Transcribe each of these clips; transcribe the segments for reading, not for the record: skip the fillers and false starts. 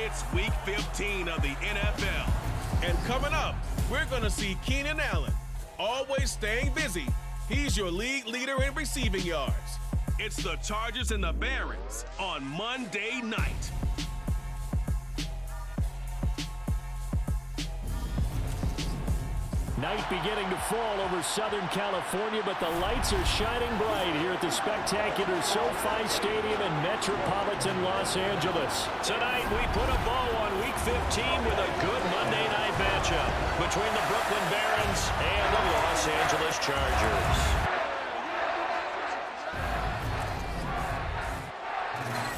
It's Week 15 of the NFL. And coming up, we're going to see Keenan Allen, always staying busy. He's your league leader in receiving yards. It's the Chargers and the Barons on Monday night. Night beginning to fall over Southern California, but the lights are shining bright here at the spectacular SoFi Stadium in metropolitan Los Angeles. Tonight, we put a bow on Week 15 with a good Monday night matchup between the Brooklyn Barons and the Los Angeles Chargers.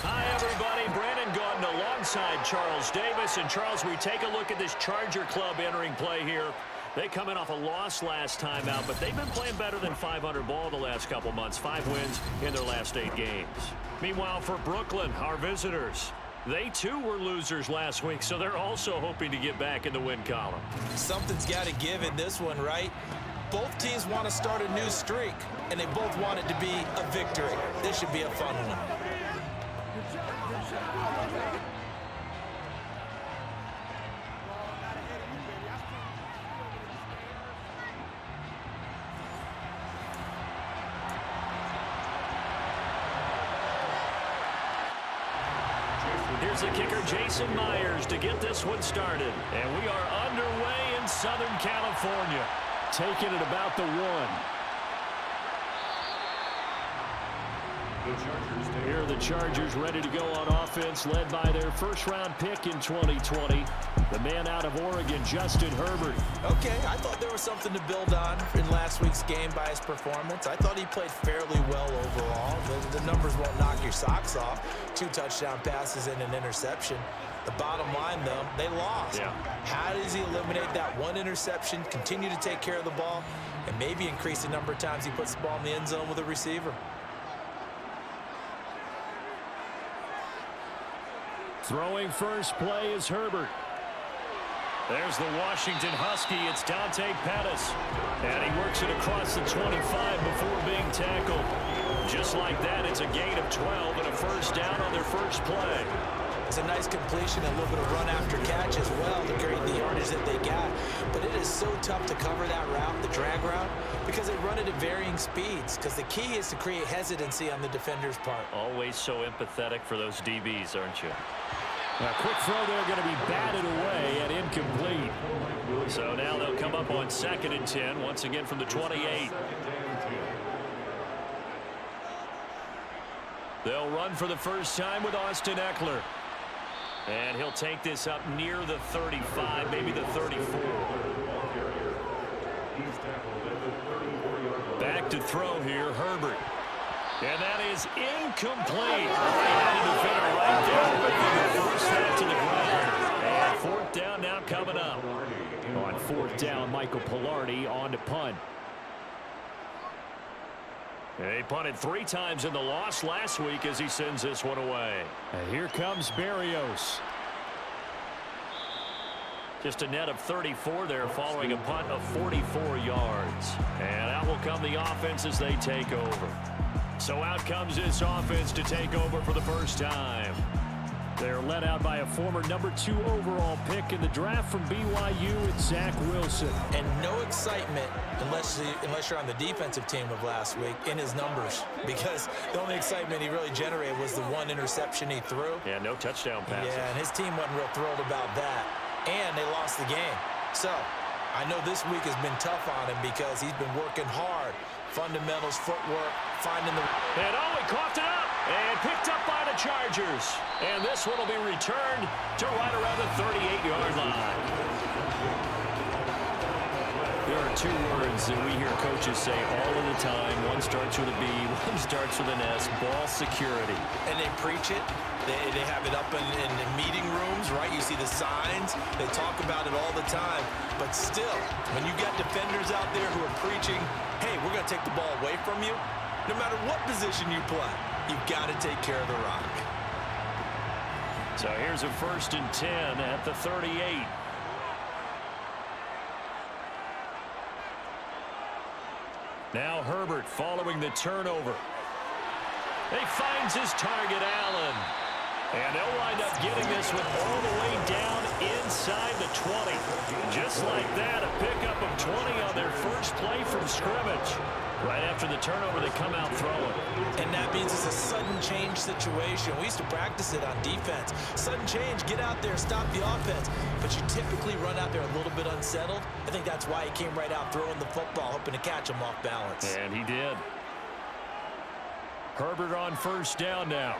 Hi, everybody. Brandon Gaudin alongside Charles Davis. And, Charles, we take a look at this Charger club entering play here. They come in off a loss last time out, but they've been playing better than 500 ball the last couple months. 5 wins in their last 8 games. Meanwhile, for Brooklyn, our visitors, they too were losers last week, so they're also hoping to get back in the win column. Something's got to give in this one, right? Both teams want to start a new streak, and they both want it to be a victory. This should be a fun one. Here's the kicker, Jason Myers, to get this one started. And we are underway in Southern California. Taking it about the 1. Here are the Chargers ready to go on offense, led by their first-round pick in 2020, the man out of Oregon, Justin Herbert. Okay, I thought there was something to build on in last week's game by his performance. I thought he played fairly well overall. The numbers won't knock your socks off. 2 touchdown passes and an interception. The bottom line, though, they lost. Yeah. How does he eliminate that 1 interception, continue to take care of the ball, and maybe increase the number of times he puts the ball in the end zone with a receiver? Throwing first play is Herbert. There's the Washington Husky. It's Dante Pettis. And he works it across the 25 before being tackled. Just like that, it's a gain of 12 and a first down on their first play. It's a nice completion and a little bit of run after catch as well to create the yardage that they got. But it is so tough to cover that route, the drag route, because they run it at varying speeds. Because the key is to create hesitancy on the defender's part. Always so empathetic for those DBs, aren't you? A quick throw there, going to be batted away and incomplete. So now they'll come up on 2nd and 10, once again from the 28. They'll run for the first time with Austin Eckler. And he'll take this up near the 35, maybe the 34. Back to throw here, Herbert. And that is incomplete. They had a defender right there waiting to force that to the ground. And 4th down now coming up. On 4th down, Michael Pilardi on to punt. He punted 3 times in the loss last week as he sends this one away. And here comes Berrios. Just a net of 34 there following a punt of 44 yards. And out will come the offense as they take over. So out comes this offense to take over for the first time. They're led out by a former number 2 overall pick in the draft from BYU, it's Zach Wilson. And no excitement unless you're on the defensive team of last week in his numbers, because the only excitement he really generated was the 1 interception he threw. Yeah, no touchdown passes. Yeah, and his team wasn't real thrilled about that. And they lost the game. So I know this week has been tough on him because he's been working hard. Fundamentals, footwork, finding the... And oh, he coughed it up and picked up by the Chargers. And this one will be returned to right around the 38-yard line. There are 2 words that we hear coaches say all of the time. One starts with a B, one starts with an S, ball security. And they preach it. They have it up in meeting rooms, right? You see the signs. They talk about it all the time. But still, when you got defenders out there who are preaching, hey, we're going to take the ball away from you, no matter what position you play, you've got to take care of the rock. So here's a 1st and 10 at the 38. Now Herbert following the turnover. He finds his target, Allen. And they'll wind up getting this one all the way down inside the 20. Just like that, a pickup of 20 on their first play from scrimmage. Right after the turnover, they come out throwing. And that means it's a sudden change situation. We used to practice it on defense. Sudden change, get out there, stop the offense. But you typically run out there a little bit unsettled. I think that's why he came right out throwing the football, hoping to catch him off balance. And he did. Herbert on first down now.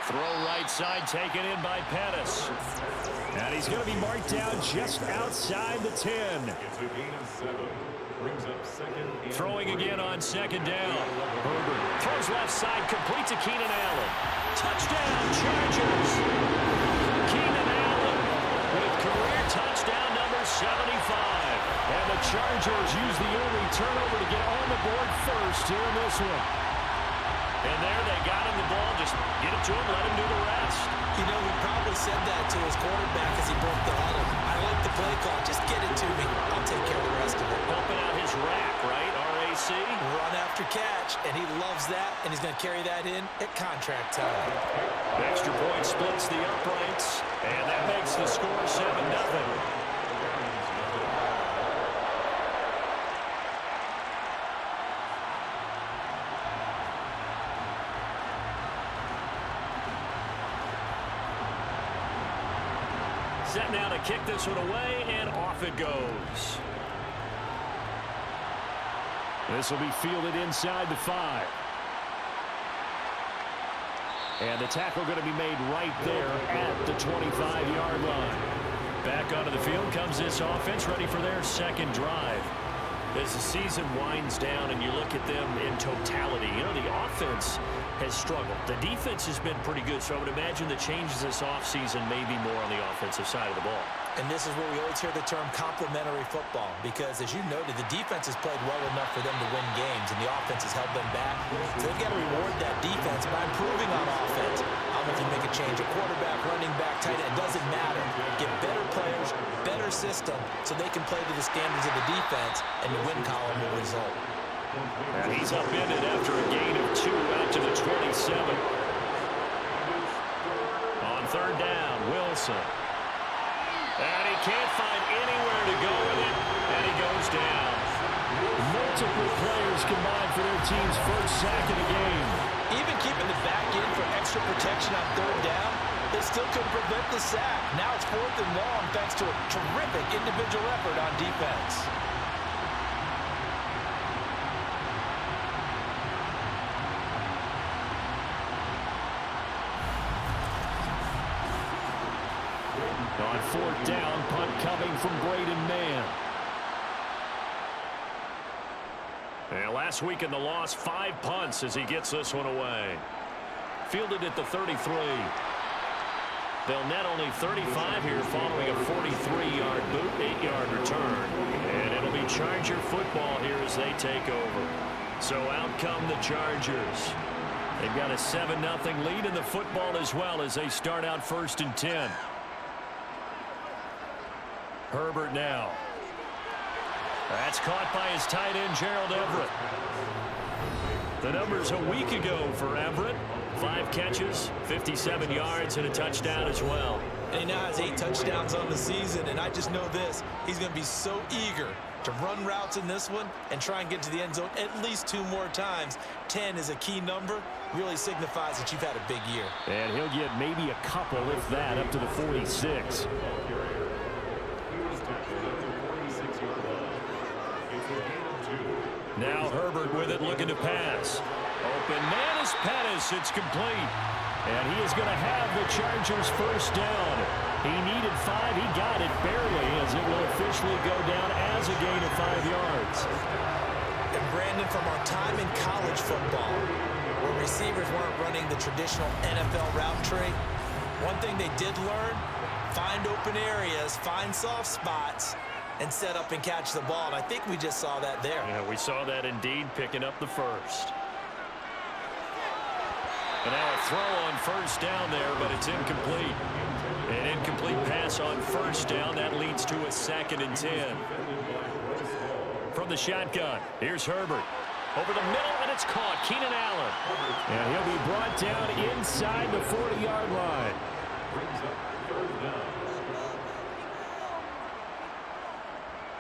Throw right side, taken in by Pettis. And he's going to be marked down just outside the 10. Throwing again on second down. Herbert throws left side, complete to Keenan Allen. Touchdown, Chargers. Keenan Allen with career touchdown number 75. And the Chargers use the early turnover to get on the board first here in this one. And there they got him the ball. Just get it to him, let him do the rest. You know, he probably said that to his quarterback as he broke the huddle. I like the play call. Just get it to me. I'll take care of the rest of it. Helping out his rack, right? RAC. Run after catch, and he loves that, and he's going to carry that in at contract time. The extra point splits the uprights, and that makes the score 7-0. Set now to kick this one away, and off it goes. This will be fielded inside the 5. And the tackle going to be made right there at the 25-yard line. Back onto the field comes this offense, ready for their second drive. As the season winds down and you look at them in totality, you know, the offense has struggled. The defense has been pretty good, so I would imagine the changes this offseason may be more on the offensive side of the ball. And this is where we always hear the term complementary football, because as you noted, the defense has played well enough for them to win games, and the offense has held them back. So they've got to reward that defense by improving on offense. I don't know if you make a change, a quarterback, running back, tight end, it doesn't matter. Get better players, better system, so they can play to the standards of the defense, and the win column will result. And he's upended after a gain of 2 out to the 27. On third down, Wilson. And he can't find anywhere to go with it, and he goes down. Multiple players combined for their team's first sack of the game. Even keeping the back in for extra protection on third down, they still couldn't prevent the sack. Now it's 4th and long thanks to a terrific individual effort on defense. On 4th down, punt coming from Braden Mann. And last week in the loss, 5 punts as he gets this one away. Fielded at the 33. They'll net only 35 here following a 43-yard boot, 8-yard return. And it'll be Charger football here as they take over. So out come the Chargers. They've got a 7-0 lead in the football as well as they start out 1st and 10. Herbert now. That's caught by his tight end, Gerald Everett. The numbers a week ago for Everett. 5 catches, 57 yards, and a touchdown as well. And he now has 8 touchdowns on the season, and I just know this. He's going to be so eager to run routes in this one and try and get to the end zone at least 2 more times. 10 is a key number. Really signifies that you've had a big year. And he'll get maybe a couple, if that, up to the 46. Now Herbert with it, looking to pass. Open man is Pettis. It's complete. And he is going to have the Chargers first down. He needed 5. He got it barely as it will officially go down as a gain of 5 yards. And Brandon, from our time in college football, where receivers weren't running the traditional NFL route tree, one thing they did learn, find open areas, find soft spots, and set up and catch the ball. And I think we just saw that there. Yeah, we saw that indeed, picking up the first. And now a throw on first down there, but it's incomplete. An incomplete pass on first down. That leads to a 2nd and 10. From the shotgun, here's Herbert. Over the middle, and it's caught. Keenan Allen. And he'll be brought down inside the 40-yard line.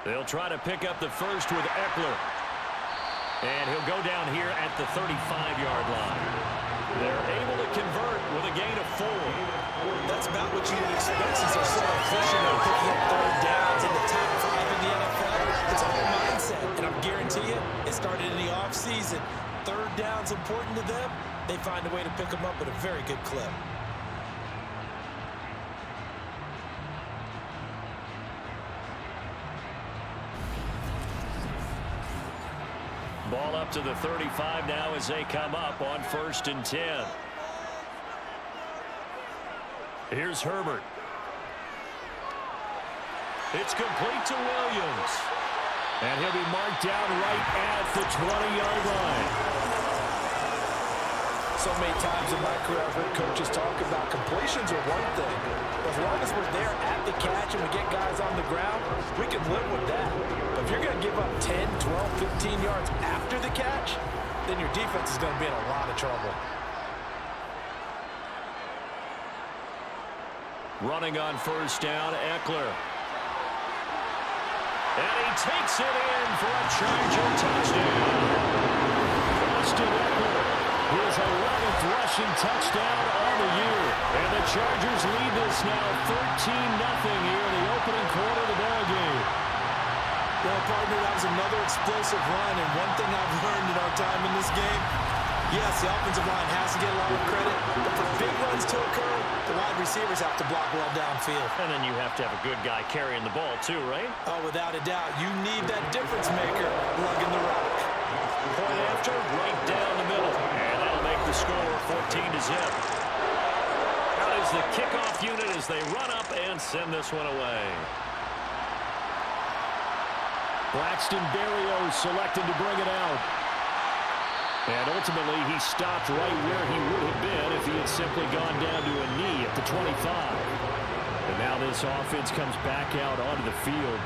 They'll try to pick up the first with Eckler. And he'll go down here at the 35-yard line. They're able to convert with a gain of 4. That's about what you would expect since they're so efficient at picking up third downs in the top 5 in the NFL. It's all mindset, and I guarantee you, it started in the offseason. Third down's important to them. They find a way to pick them up at a very good clip. Ball up to the 35 now as they come up on 1st and 10. Here's Herbert. It's complete to Williams. And he'll be marked down right at the 20-yard line. So many times in my career, I've heard coaches talk about completions are one thing. As long as we're there at the catch and we get guys on the ground, we can live with that. But if you're going to give up 10, 12, 15 yards after the catch, then your defense is going to be in a lot of trouble. Running on 1st down, Eckler. And he takes it in for a Charger touchdown. Austin Eckler, his 11th rushing touchdown on the year. And the Chargers lead this now 13-0 here in the opening quarter of the ballgame. Well, partner, that was another explosive run, and one thing I've learned in our time in this game, yes, the offensive line has to get a lot of credit, but for big runs to occur, the wide receivers have to block well downfield. And then you have to have a good guy carrying the ball too, right? Oh, without a doubt. You need that difference maker lugging the rock. Point after, right down the middle. And that'll make the score 14-0. Out is the kickoff unit as they run up and send this one away. Braxton Berrios selected to bring it out. And ultimately, he stopped right where he would have been if he had simply gone down to a knee at the 25. And now this offense comes back out onto the field.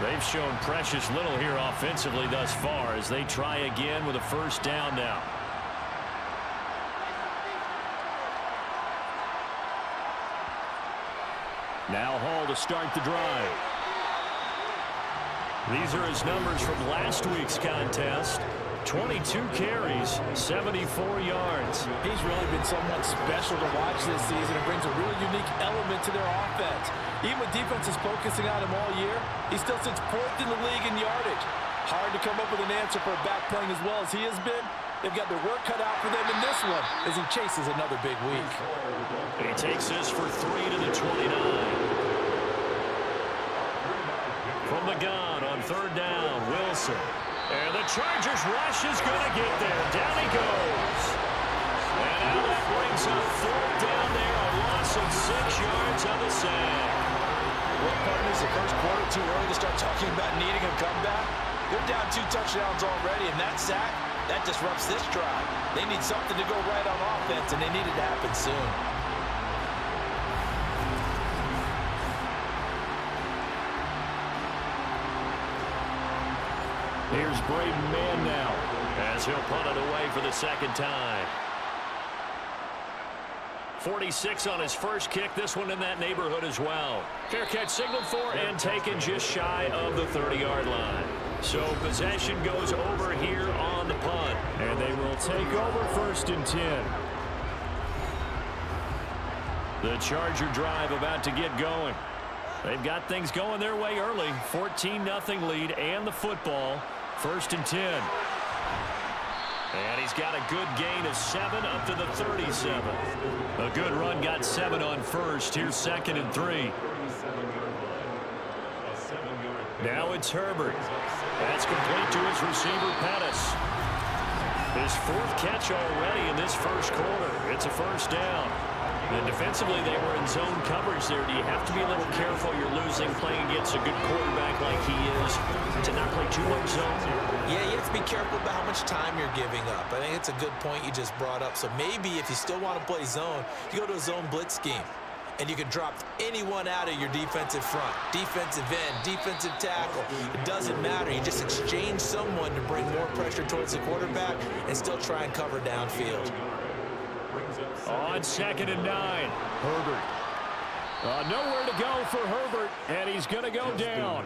They've shown precious little here offensively thus far as they try again with a 1st down now. Now Hall to start the drive. These are his numbers from last week's contest. 22 carries, 74 yards. He's really been somewhat special to watch this season. It brings a really unique element to their offense. Even with defenses focusing on him all year, he still sits 4th in the league in yardage. Hard to come up with an answer for a back playing as well as he has been. They've got their work cut out for them in this one as he chases another big week. He takes this for 3 to the 29. From the gun on 3rd down, Wilson. And the Chargers rush is going to get there. Down he goes. And now that brings up 4th down there, a loss of 6 yards on the sack. Well, partners, the first quarter too early to start talking about needing a comeback. They're down 2 touchdowns already, and that sack, that disrupts this drive. They need something to go right on offense, and they need it to happen soon. Here's Braden Mann now, as he'll punt it away for the 2nd time. 46 on his first kick. This one in that neighborhood as well. Fair catch signaled for and taken just shy of the 30-yard line. So possession goes over here on the punt. and they will take over 1st and 10. The Charger drive about to get going. They've got things going their way early. 14-0 lead and the football. 1st and 10. And he's got a good gain of 7 up to the 37. A good run got 7 on first. Here's 2nd and 3. Now it's Herbert. That's complete to his receiver, Pettis. His 4th catch already in this first quarter. It's a 1st down. And defensively, they were in zone coverage there. Do you have to be a little careful? You're losing playing against a good quarterback like he is to not play too much zone? Yeah, you have to be careful about how much time you're giving up. I think it's a good point you just brought up. So maybe if you still want to play zone, you go to a zone blitz scheme. and you can drop anyone out of your defensive front. Defensive end, defensive tackle. It doesn't matter. You just exchange someone to bring more pressure towards the quarterback and still try and cover downfield. On 2nd and 9, Herbert. Nowhere to go for Herbert, and he's going to go down.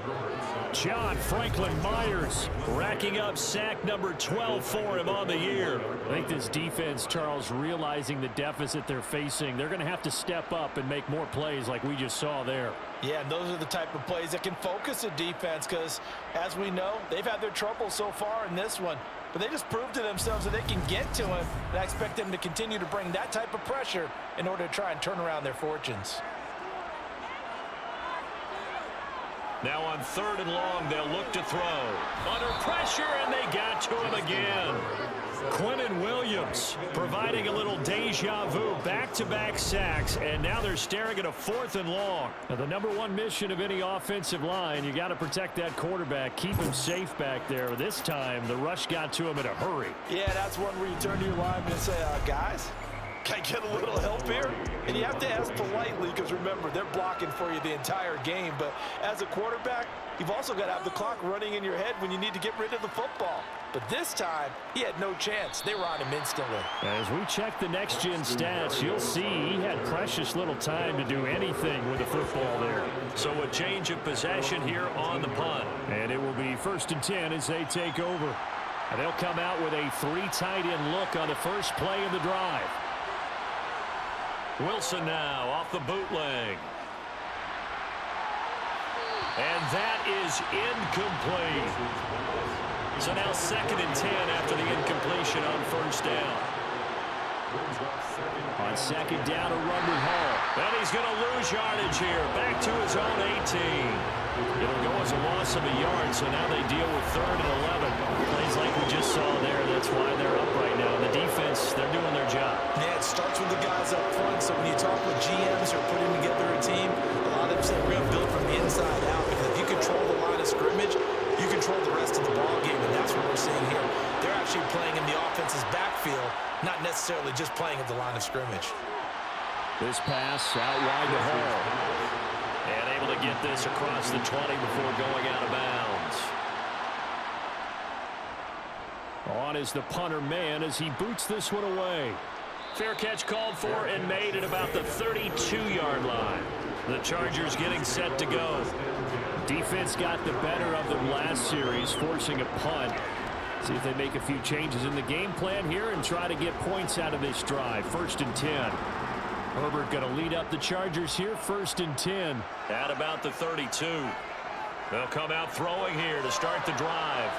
John Franklin Myers racking up sack number 12 for him on the year. I think this defense, Charles, realizing the deficit they're facing, they're going to have to step up and make more plays like we just saw there. Yeah, and those are the type of plays that can focus a defense because, as we know, they've had their trouble so far in this one. But they just proved to themselves that they can get to him, and I expect them to continue to bring that type of pressure in order to try and turn around their fortunes. Now on 3rd and long, they'll look to throw. Under pressure, and they got to him again. Quinnen Williams providing a little deja vu, back-to-back sacks, and now they're staring at a 4th and long. Now, the number one mission of any offensive line, you got to protect that quarterback, keep him safe back there. This time, the rush got to him in a hurry. Yeah, that's one where you turn to your lineman and say, guys, can I get a little help here? And you have to ask politely because, remember, they're blocking for you the entire game. But as a quarterback, you've also got to have the clock running in your head when you need to get rid of the football. But this time, he had no chance. They were on him instantly. As we check the next-gen stats, you'll see he had precious little time to do anything with the football there. So a change of possession here on the punt. And it will be 1st and 10 as they take over. And they'll come out with a 3 tight end look on the first play of the drive. Wilson now off the bootleg. And that is incomplete. So now 2nd and 10 after the incompletion on 1st down. On 2nd down, a run with Hall. And he's going to lose yardage here. Back to his own 18. It'll go as a loss of a yard, so now they deal with 3rd and 11. Plays like we just saw there, that's why they're up right now. The defense, they're doing their job. Yeah, it starts with the guys up front, so when you talk with GMs who are putting together a team, a lot of them say we're going to build from the inside out, because if you control the line of scrimmage, you control the rest of the ball game, and that's what we're seeing here. They're actually playing in the offense's backfield, not necessarily just playing at the line of scrimmage. This pass out wide to Hall. And able to get this across the 20 before going out of bounds. On is the punter man as he boots this one away. Fair catch called for and made at about the 32-yard line. The Chargers getting set to go. Defense got the better of them last series, forcing a punt. See if they make a few changes in the game plan here and try to get points out of this drive. 1st and 10. Herbert going to lead up the Chargers here, 1st and 10. At about the 32. They'll come out throwing here to start the drive.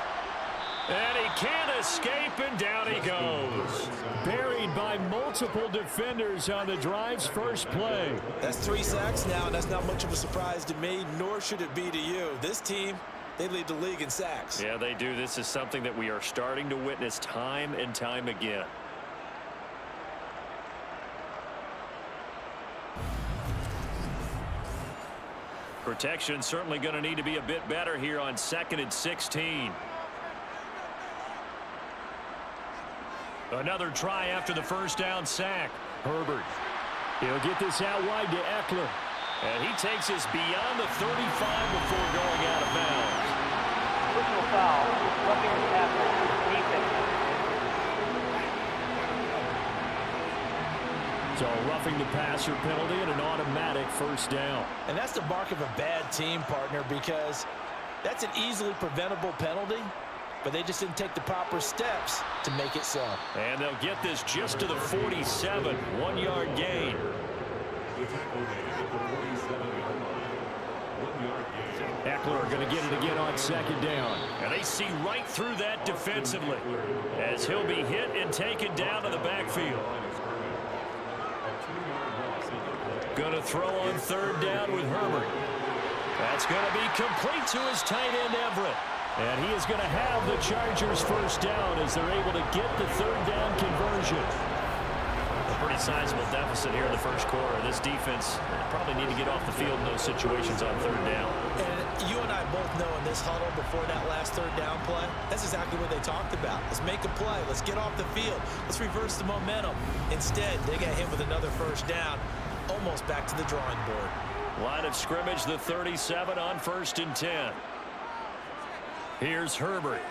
And he can't escape, and down he goes. Buried by multiple defenders on the drive's first play. That's 3 sacks now, and that's not much of a surprise to me, nor should it be to you. This team, they lead the league in sacks. Yeah, they do. This is something that we are starting to witness time and time again. Protection certainly going to need to be a bit better here on 2nd and 16. Another try after the 1st down sack. Herbert. He'll get this out wide to Eckler. And he takes us beyond the 35 before going out of bounds. Personal foul. Roughing the passer. So roughing the passer penalty and an automatic 1st down. And that's the mark of a bad team, partner, because that's an easily preventable penalty, but they just didn't take the proper steps to make it so. And they'll get this just to the 47, 1-yard gain. Eckler going to get it again on 2nd down. And they see right through that defensively as he'll be hit and taken down to the backfield. Going to throw on 3rd down with Herbert. That's going to be complete to his tight end, Everett. And he is going to have the Chargers 1st down as they're able to get the 3rd down conversion. A pretty sizable deficit here in the 1st quarter. This defense probably need to get off the field in those situations on 3rd down. And you and I both know in this huddle before that last 3rd down play, that's exactly what they talked about. Let's make a play. Let's get off the field. Let's reverse the momentum. Instead, they got hit with another 1st down. almost back to the drawing board. Line of scrimmage, the 37 on 1st and 10. Here's Herbert.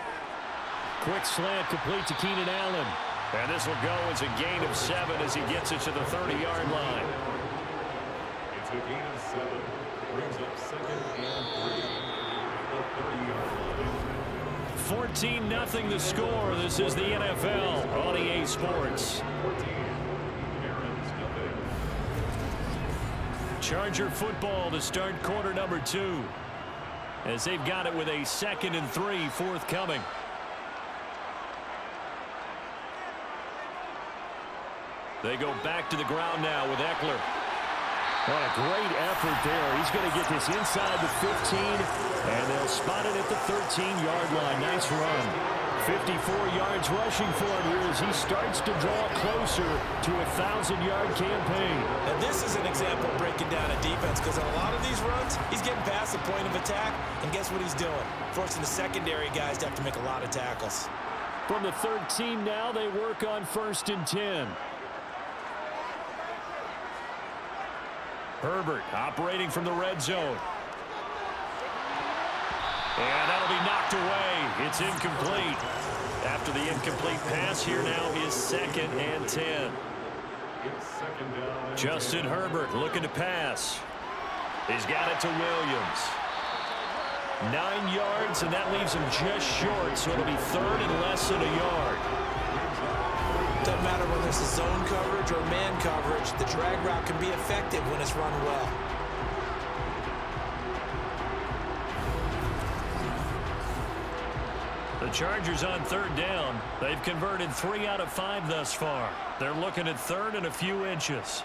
Quick slant complete to Keenan Allen. And this will go as a gain of 7 as he gets it to the 30-yard line. It's a gain of 7. Brings up 2nd and 3. The 30-yard line. 14-0 the score. This is the NFL on EA Sports. Charger football to start quarter number 2. As they've got it with a 2nd and 3 forthcoming. They go back to the ground now with Eckler. What a great effort there. He's going to get this inside the 15, and they'll spot it at the 13-yard line. Nice run. 54 yards rushing for him here as he starts to draw closer to a 1,000-yard campaign. And this is an example of breaking down a defense, because on a lot of these runs, he's getting past the point of attack, and guess what he's doing? Forcing the secondary guys to have to make a lot of tackles. From the 13 now, they work on 1st and 10. Herbert operating from the red zone. And that'll be knocked away. It's incomplete. After the incomplete pass, here now is 2nd and 10. Justin Herbert looking to pass. He's got it to Williams. 9 yards, and that leaves him just short, so it'll be 3rd and less than a yard. Doesn't matter whether it's a zone coverage or man coverage, the drag route can be effective when it's run well. The Chargers on 3rd down. They've converted 3 out of 5 thus far. They're looking at 3rd and a few inches.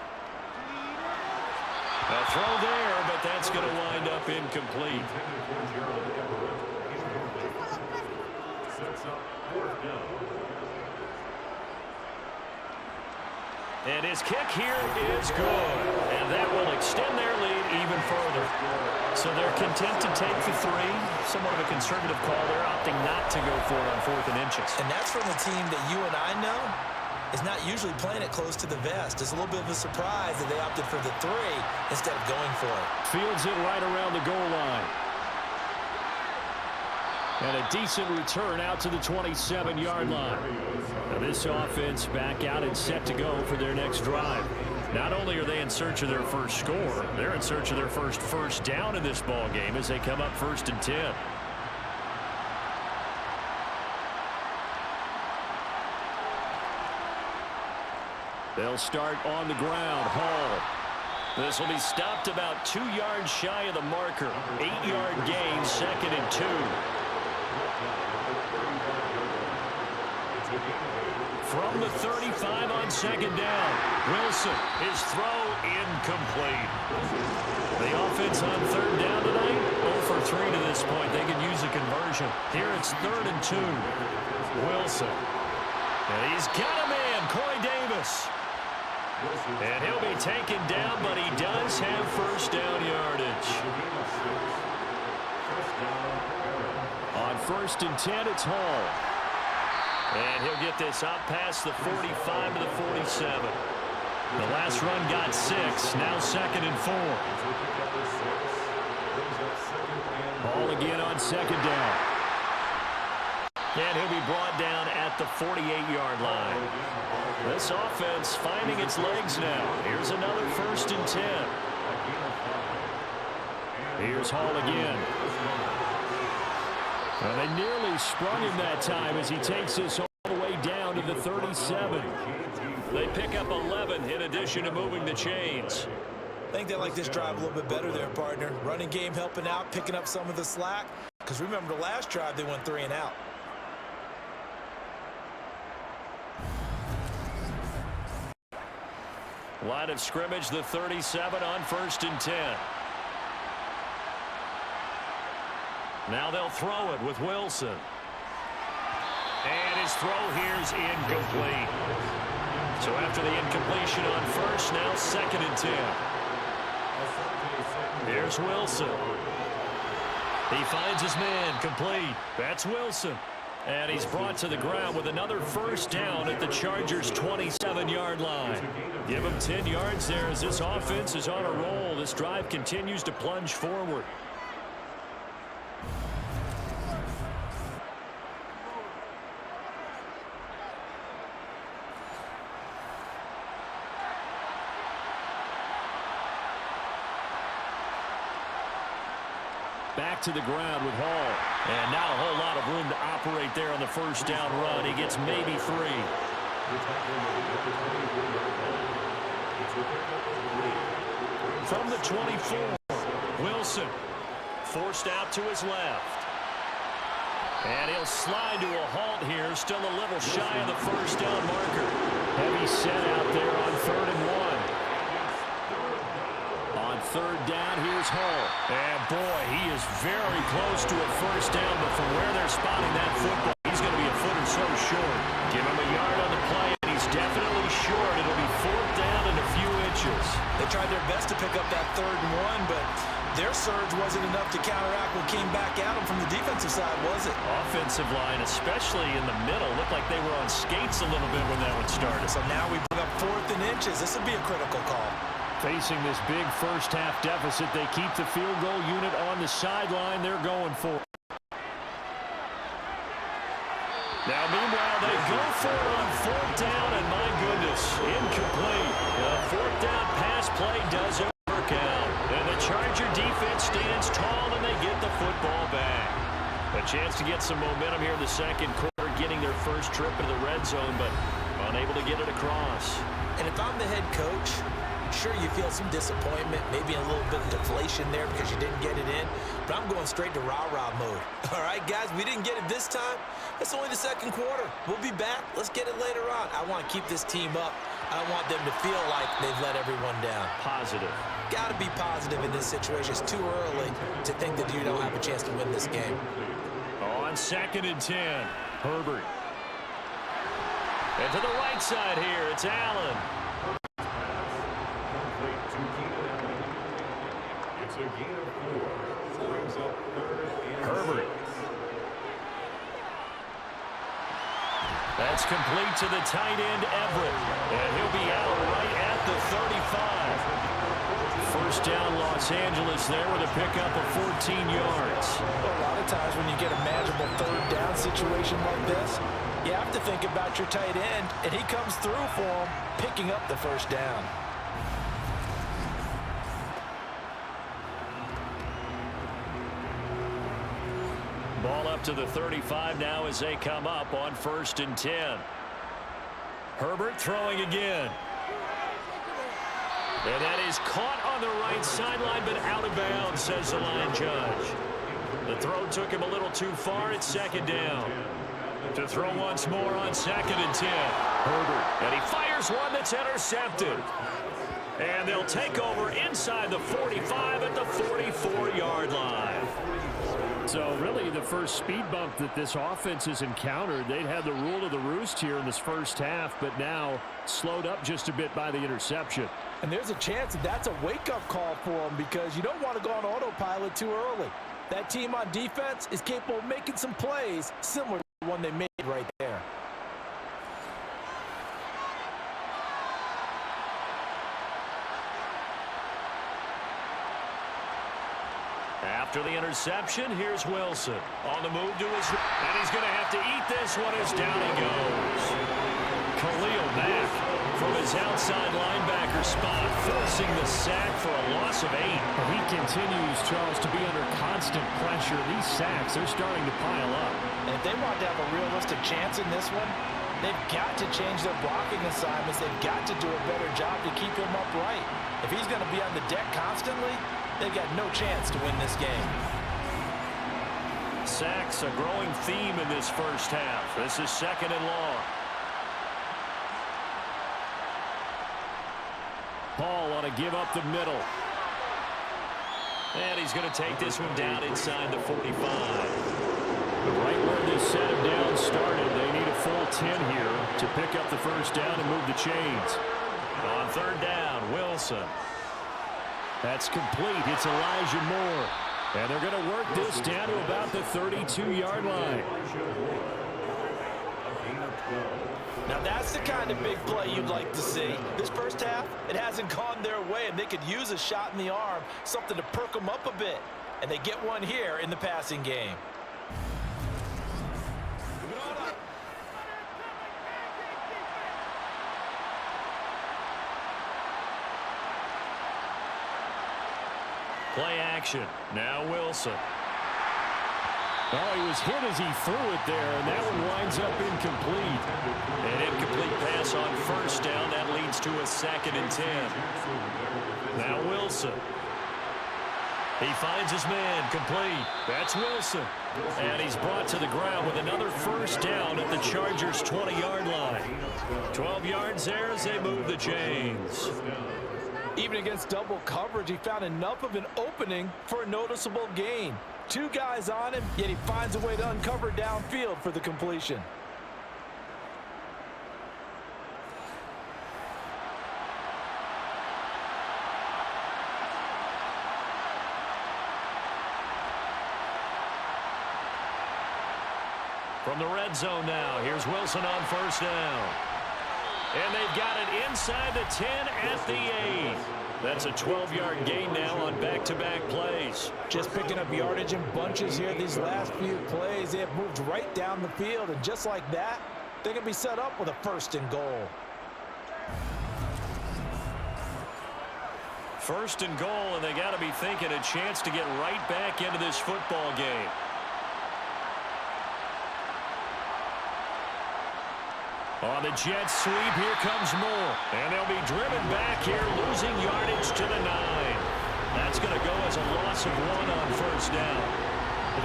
A throw there, but that's going to wind up incomplete. And his kick here is good. And that will extend their lead even further. So they're content to take the 3. Somewhat of a conservative call. They're opting not to go for it on 4th and inches. And that's from the team that you and I know is not usually playing it close to the vest. It's a little bit of a surprise that they opted for the 3 instead of going for it. Fields it right around the goal line. And a decent return out to the 27-yard line. Now this offense back out and set to go for their next drive. Not only are they in search of their first score, they're in search of their first down in this ball game as they come up 1st and 10. They'll start on the ground. Hall. This will be stopped about 2 yards shy of the marker. 8-yard gain, 2nd and 2. From the 35 on 2nd down. Wilson, his throw incomplete. The offense on 3rd down tonight, 0 for 3 to this point. They could use a conversion. Here it's 3rd and 2. Wilson. And he's got a man, Corey Davis. And he'll be taken down, but he does have 1st down yardage. On 1st and 10, it's Hall. And he'll get this up past the 45 to the 47. The last run got 6. Now 2nd and 4. Ball again on 2nd down. And he'll be brought down at the 48-yard line. This offense finding its legs now. Here's another 1st and 10. Here's Hall again. Well, they nearly sprung him that time as he takes this all the way down to the 37. They pick up 11 in addition to moving the chains. I think they like this drive a little bit better there, partner. Running game helping out, picking up some of the slack. Because remember the last drive, they went 3 and out. Line of scrimmage, the 37 on 1st and 10. Now they'll throw it with Wilson. And his throw here's incomplete. So after the incompletion on 1st, now 2nd and 10. Here's Wilson. He finds his man complete. That's Wilson. And he's brought to the ground with another first down at the Chargers' 27-yard line. Give him 10 yards there as this offense is on a roll. This drive continues to plunge forward. Back to the ground with Hall. And not a whole lot of room to operate there on the first down run. He gets maybe 3. From the 24, Wilson forced out to his left. And he'll slide to a halt here, still a little shy of the first down marker. Heavy set out there on 3rd and 1. On 3rd down, here's Hall. And boy, he is very close to a first down, but from where they're spotting that football, he's going to be a foot or so short. Give him a yard on the play, and he's definitely short. It'll be 4th down and a few inches. They tried their best to pick up that 3rd and 1, but their surge wasn't enough to counteract what came back at them from the defensive side, was it? Offensive line, especially in the middle, looked like they were on skates a little bit when that one started. So now we bring up 4th and inches. This would be a critical call. Facing this big first-half deficit, they keep the field goal unit on the sideline. They're going for it. Now, meanwhile, they go for it on 4th down, and my goodness, incomplete. The 4th down pass play doesn't work out. And the Charger defense stands tall, and they get the football back. A chance to get some momentum here in the second quarter, getting their first trip into the red zone, but unable to get it across. And if I'm the head coach, sure, you feel some disappointment, maybe a little bit of deflation there because you didn't get it in, but I'm going straight to rah-rah mode. All right, guys, we didn't get it this time. It's only the second quarter. We'll be back. Let's get it later on. I want to keep this team up. I don't want them to feel like they've let everyone down. Positive. Got to be positive in this situation. It's too early to think that you don't have a chance to win this game. On 2nd and 10, Herbert. And to the right side here, it's Allen. It's a gain of 4. Brings up 3rd and Herbert. 6. That's complete to the tight end, Everett. And he'll be out right at the 35. First down, Los Angeles there with a pickup of 14 yards. A lot of times when you get a manageable 3rd down situation like this, you have to think about your tight end, and he comes through for him, picking up the first down. Ball up to the 35 now as they come up on 1st and 10. Herbert throwing again. And that is caught on the right sideline, but out of bounds, says the line judge. The throw took him a little too far. It's 2nd down. To throw once more on 2nd and 10. Herbert. And he fires one that's intercepted. And they'll take over inside the 45 at the 44-yard line. So really the first speed bump that this offense has encountered, they'd had the rule of the roost here in this first half, but now slowed up just a bit by the interception. And there's a chance that that's a wake-up call for them because you don't want to go on autopilot too early. That team on defense is capable of making some plays similar to the one they made right there. After the interception, here's Wilson. On the move to his right, and he's going to have to eat this one as down he goes. Khalil Mack from his outside linebacker spot, forcing the sack for a loss of 8. He continues, Charles, to be under constant pressure. These sacks, they're starting to pile up. And if they want to have a realistic chance in this one, they've got to change their blocking assignments. They've got to do a better job to keep him upright. If he's going to be on the deck constantly, they've got no chance to win this game. Sacks, a growing theme in this first half. This is 2nd and long. Paul on a give up the middle. And he's going to take this one down inside the 45. Right where this set of downs started, they need a full 10 here to pick up the first down and move the chains. On 3rd down, Wilson. That's complete. It's Elijah Moore. And they're going to work this down to about the 32-yard line. Now that's the kind of big play you'd like to see. This first half, it hasn't gone their way, and they could use a shot in the arm, something to perk them up a bit. And they get one here in the passing game. Play action. Now Wilson. Oh, he was hit as he threw it there, and that one winds up incomplete. An incomplete pass on first down. That leads to a 2nd and 10. Now Wilson. He finds his man, complete. That's Wilson. And he's brought to the ground with another first down at the Chargers' 20-yard line. 12 yards there as they move the chains. Even against double coverage, he found enough of an opening for a noticeable gain. 2 guys on him, yet he finds a way to uncover downfield for the completion. From the red zone now, here's Wilson on first down. And they've got it inside the 10 at the 8. That's a 12-yard gain now on back-to-back plays. Just picking up yardage in bunches here these last few plays. They have moved right down the field, and just like that, they can be set up with a 1st and goal. 1st and goal, and they got to be thinking a chance to get right back into this football game. On the jet sweep, here comes more. And they'll be driven back here, losing yardage to the 9. That's going to go as a loss of 1 on first down.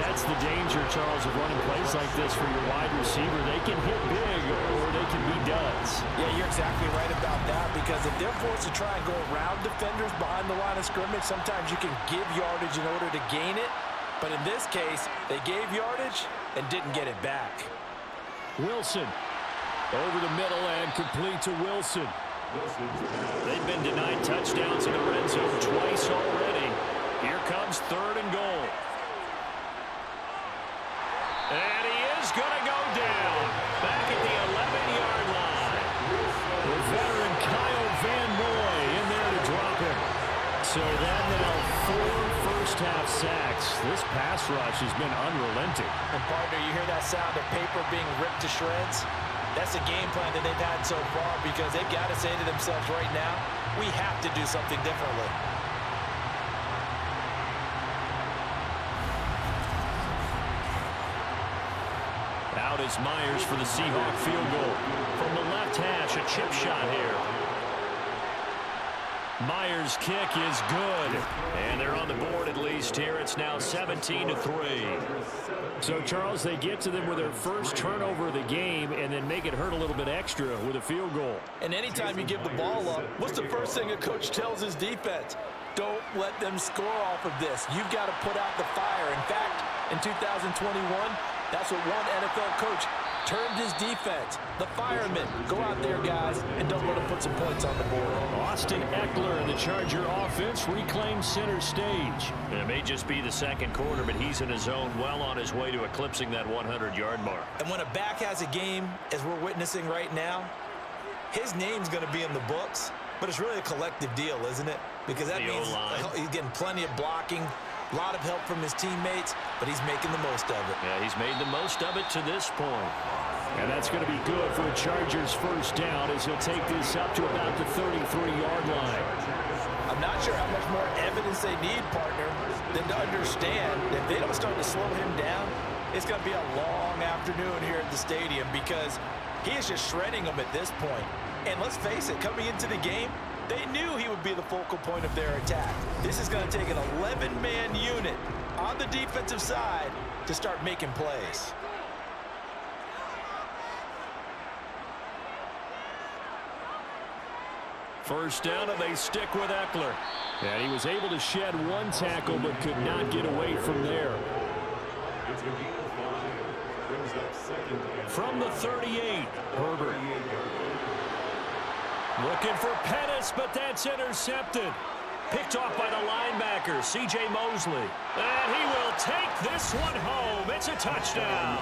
That's the danger, Charles, of running plays like this for your wide receiver. They can hit big or they can be duds. Yeah, you're exactly right about that, because if they're forced to try and go around defenders behind the line of scrimmage, sometimes you can give yardage in order to gain it. But in this case, they gave yardage and didn't get it back. Wilson. Over the middle and complete to Wilson. They've been denied touchdowns in the red zone twice already. Here comes 3rd and goal. And he is going to go down back at the 11-yard line. The veteran Kyle Van Noy in there to drop him. So that now 4 first-half sacks. This pass rush has been unrelenting. And partner, you hear that sound of paper being ripped to shreds? That's the game plan that they've had so far, because they've got to say to themselves right now, we have to do something differently. Out is Myers for the Seahawk field goal. From the left hash, a chip shot here. Myers' kick is good. And they're on the board at least here. It's now 17-3. So, Charles, they get to them with their first turnover of the game and then make it hurt a little bit extra with a field goal. And anytime you give the ball up, what's the first thing a coach tells his defense? Don't let them score off of this. You've got to put out the fire. In fact, in 2021, that's what one NFL coach termed his defense. The firemen. Go out there, guys, and don't let them put some points on the board. Austin Eckler and the Charger offense reclaims center stage. It may just be the second quarter, but he's in his zone, well on his way to eclipsing that 100-yard mark. And when a back has a game, as we're witnessing right now, his name's going to be in the books, but it's really a collective deal, isn't it? Because that means he's getting plenty of blocking, a lot of help from his teammates, but he's making the most of it. Yeah, he's made the most of it to this point. And that's going to be good for the Chargers' first down as he'll take this up to about the 33-yard line. I'm not sure how much more evidence they need, partner, than to understand that if they don't start to slow him down, it's going to be a long afternoon here at the stadium, because he is just shredding them at this point. And let's face it, coming into the game, they knew he would be the focal point of their attack. This is going to take an 11-man unit on the defensive side to start making plays. First down, and they stick with Eckler. And he was able to shed one tackle, but could not get away from there. From the 38, Herbert. Looking for Pettis, but that's intercepted. Picked off by the linebacker, C.J. Mosley. And he will take this one home. It's a touchdown.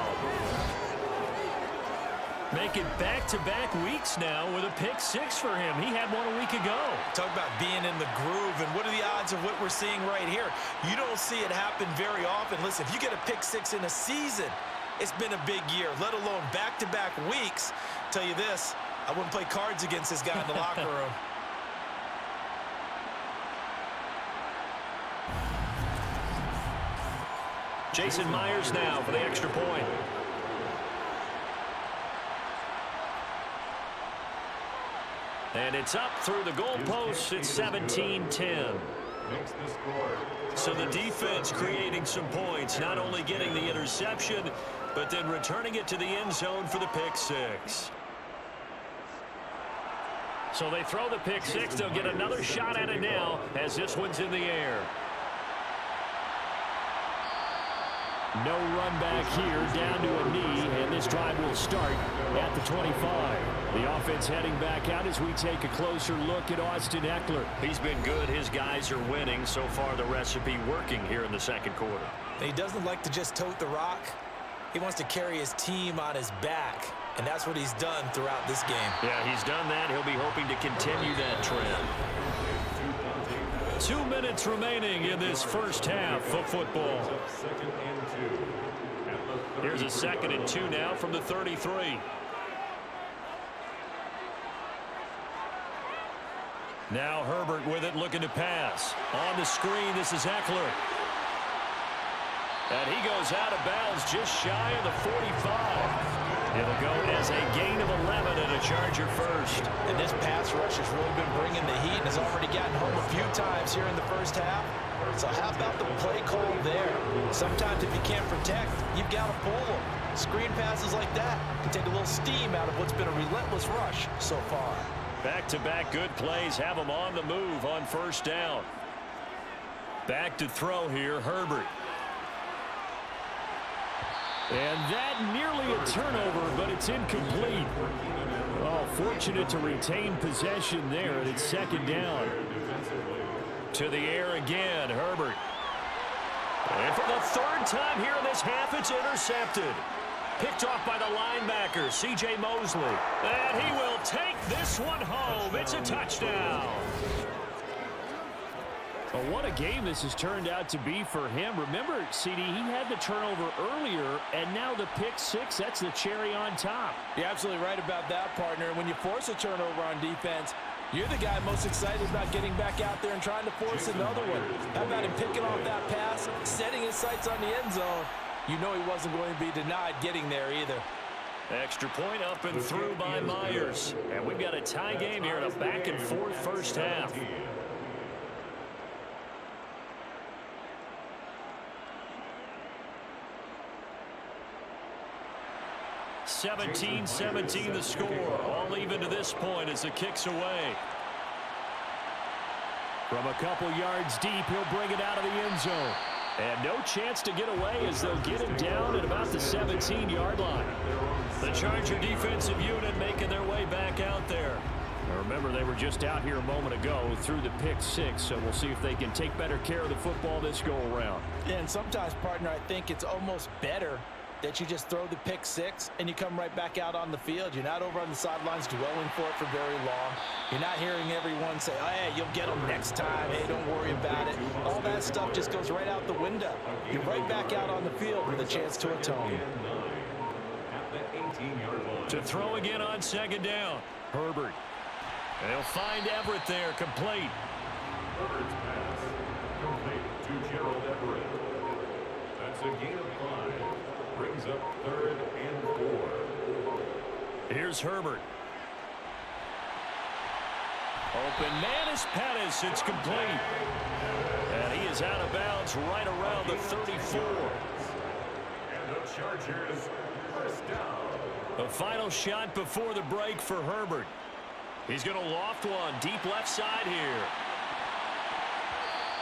Make it back-to-back weeks now with a pick six for him. He had one a week ago. Talk about being in the groove, and what are the odds of what we're seeing right here? You don't see it happen very often. Listen, if you get a pick six in a season, it's been a big year, let alone back-to-back weeks. Tell you this, I wouldn't play cards against this guy in the locker room. Jason Myers now for the extra point. And it's up through the goalposts. It's 17-10. So the defense creating some points, not only getting the interception, but then returning it to the end zone for the pick six. So they throw the pick six. They'll get another shot at it now as this one's in the air. No run back here, down to a knee, and this drive will start at the 25. The offense heading back out as we take a closer look at Austin Eckler. He's been good. His guys are winning. So far, the recipe working here in the second quarter. He doesn't like to just tote the rock. He wants to carry his team on his back, and that's what he's done throughout this game. Yeah, he's done that. He'll be hoping to continue that trend. 2 minutes remaining in this first half of football. Here's a 2nd and 2 now from the 33. Now Herbert with it, looking to pass. On the screen, this is Eckler. And he goes out of bounds just shy of the 45. It'll go as a gain of 11 and a Charger first. And this pass rush has really been bringing the heat and has already gotten home a few times here in the first half. So how about the play call there? Sometimes if you can't protect, you've got to pull them. Screen passes like that can take a little steam out of what's been a relentless rush so far. Back-to-back good plays have them on the move on first down. Back to throw here, Herbert. And that nearly a turnover, but it's incomplete. Oh, fortunate to retain possession there, and it's 2nd down. To the air again, Herbert. And for the 3rd time here in this half, it's intercepted. Picked off by the linebacker, C.J. Mosley. And he will take this one home. It's a touchdown. Well, what a game this has turned out to be for him. Remember, CD, he had the turnover earlier, and now the pick six, that's the cherry on top. You're absolutely right about that, partner. When you force a turnover on defense, you're the guy most excited about getting back out there and trying to force another one. How about him picking off that pass, setting his sights on the end zone? You know he wasn't going to be denied getting there either. Extra point up and through by Myers. And we've got a tie game here in a back-and-forth first half. 17-17 the score. All even to this point as the kick's away. From a couple yards deep, he'll bring it out of the end zone. And no chance to get away as they'll get him down at about the 17-yard line. The Charger defensive unit making their way back out there. Now remember, they were just out here a moment ago through the pick six, so we'll see if they can take better care of the football this go-around. Yeah, and sometimes, partner, I think it's almost better that you just throw the pick six and you come right back out on the field. You're not over on the sidelines dwelling for it for very long. You're not hearing everyone say, oh, hey, you'll get them next time. Hey, don't worry about it. All that stuff just goes right out the window. You're right back out on the field with a chance to atone. To throw again on 2nd down. Herbert. And he'll find Everett there, complete. Herbert's pass, complete to Gerald Everett. That's a gain of 5. Brings up 3rd and 4. Here's Herbert. Open man is Pettis. It's complete. And he is out of bounds right around the 34. And the Chargers first down. The final shot before the break for Herbert. He's going to loft one deep left side here.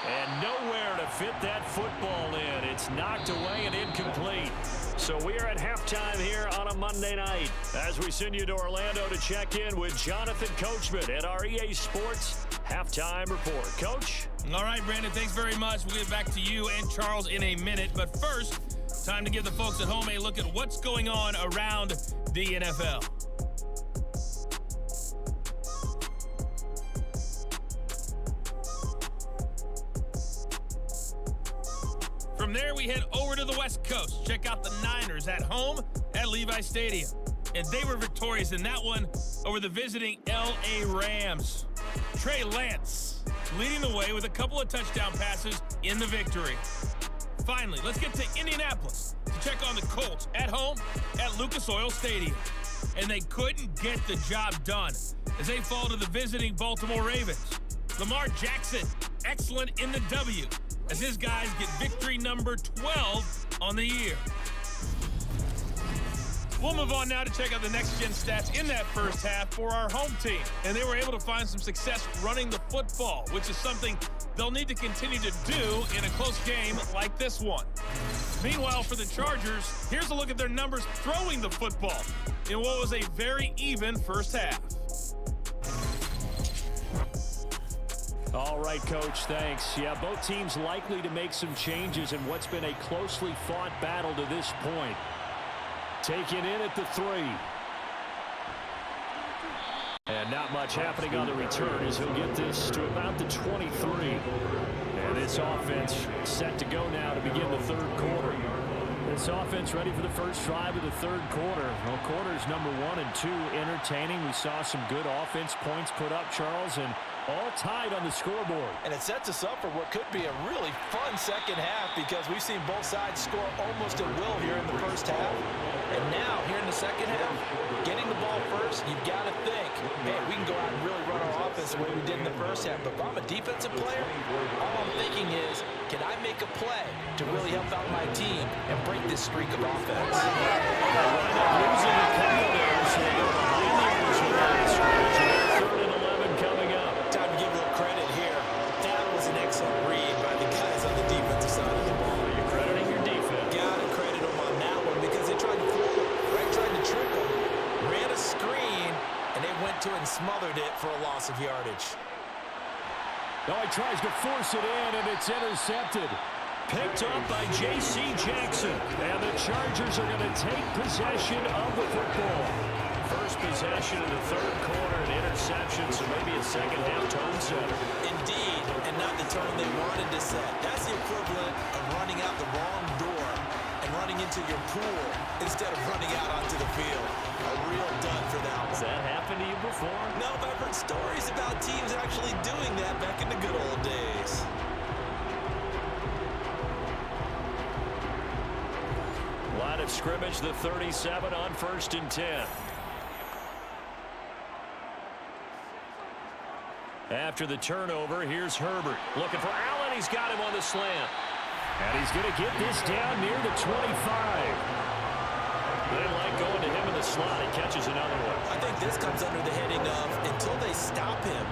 And nowhere to fit that football in. It's knocked away and incomplete. So we are at halftime here on a Monday night as we send you to Orlando to check in with Jonathan Coachman at our EA Sports Halftime Report. Coach? All right, Brandon, thanks very much. We'll get back to you and Charles in a minute. But first, time to give the folks at home a look at what's going on around the NFL. From there, we head over to the West Coast. Check out the Niners at home at SoFi Stadium. And they were victorious in that one over the visiting L.A. Rams. Trey Lance leading the way with a couple of touchdown passes in the victory. Finally, let's get to Indianapolis to check on the Colts at home at Lucas Oil Stadium. And they couldn't get the job done as they fall to the visiting Baltimore Ravens. Lamar Jackson, excellent in the W, as his guys get victory number 12 on the year. We'll move on now to check out the next-gen stats in that first half for our home team. And they were able to find some success running the football, which is something they'll need to continue to do in a close game like this one. Meanwhile, for the Chargers, here's a look at their numbers throwing the football in what was a very even first half. All right, Coach, thanks. Yeah, both teams likely to make some changes in what's been a closely fought battle to this point. Taken in at the 3. And not much happening on the return as he'll get this to about the 23. And this offense set to go now to begin the third quarter. This offense ready for the first drive of the third quarter. Well, quarters number 1 and 2 entertaining. We saw some good offense points put up, Charles, and all tied on the scoreboard. And it sets us up for what could be a really fun second half because we've seen both sides score almost at will here in the first half. And now, here in the second half, getting the ball first, you've got to think, man, we can go out and really run our offense the way we did in the first half. But if I'm a defensive player, all I'm thinking is, can I make a play to really help out my team and break this streak of offense? Losing a couple there, so they go behind the initial line scrimmage. 3rd and 11 coming up. Time to give a little credit here. That was an excellent read by the guys on the defensive side of the ball. You're crediting your defense. Gotta credit them on that one because they tried to fool him, right? Tried to trick him. Ran a screen, and they went to it and smothered it for a loss of yardage. Now he tries to force it in, and it's intercepted. Picked up by J.C. Jackson. And the Chargers are going to take possession of the football. First possession of the third quarter, an interception, so maybe a second-half tone setter. Indeed, and not the tone they wanted to set. That's the equivalent of running out the wrong door and running into your pool instead of running out onto the field. A real dud for that one. Has that happened to you before? No, but I've heard stories about teams actually doing that back in the good old days. Line of scrimmage, the 37 on 1st and 10. After the turnover, here's Herbert. Looking for Allen. He's got him on the slant. And he's going to get this down near the 25. They like going to him in the slot. He catches another one. I think this comes under the heading of, until they stop him,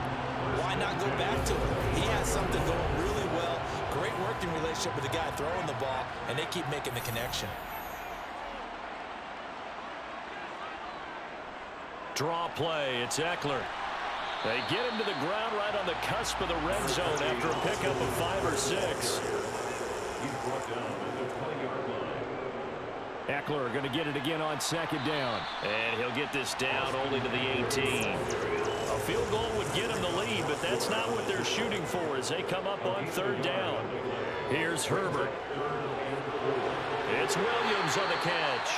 why not go back to him? He has something going really well. Great working relationship with the guy throwing the ball, and they keep making the connection. Draw play. It's Eckler. They get him to the ground right on the cusp of the red zone after a pickup of 5 or 6. He's brought down at the 20-yard line. Eckler going to get it again on 2nd down. And he'll get this down only to the 18. A field goal would get him the lead, but that's not what they're shooting for as they come up on 3rd down. Here's Herbert. It's Williams on the catch.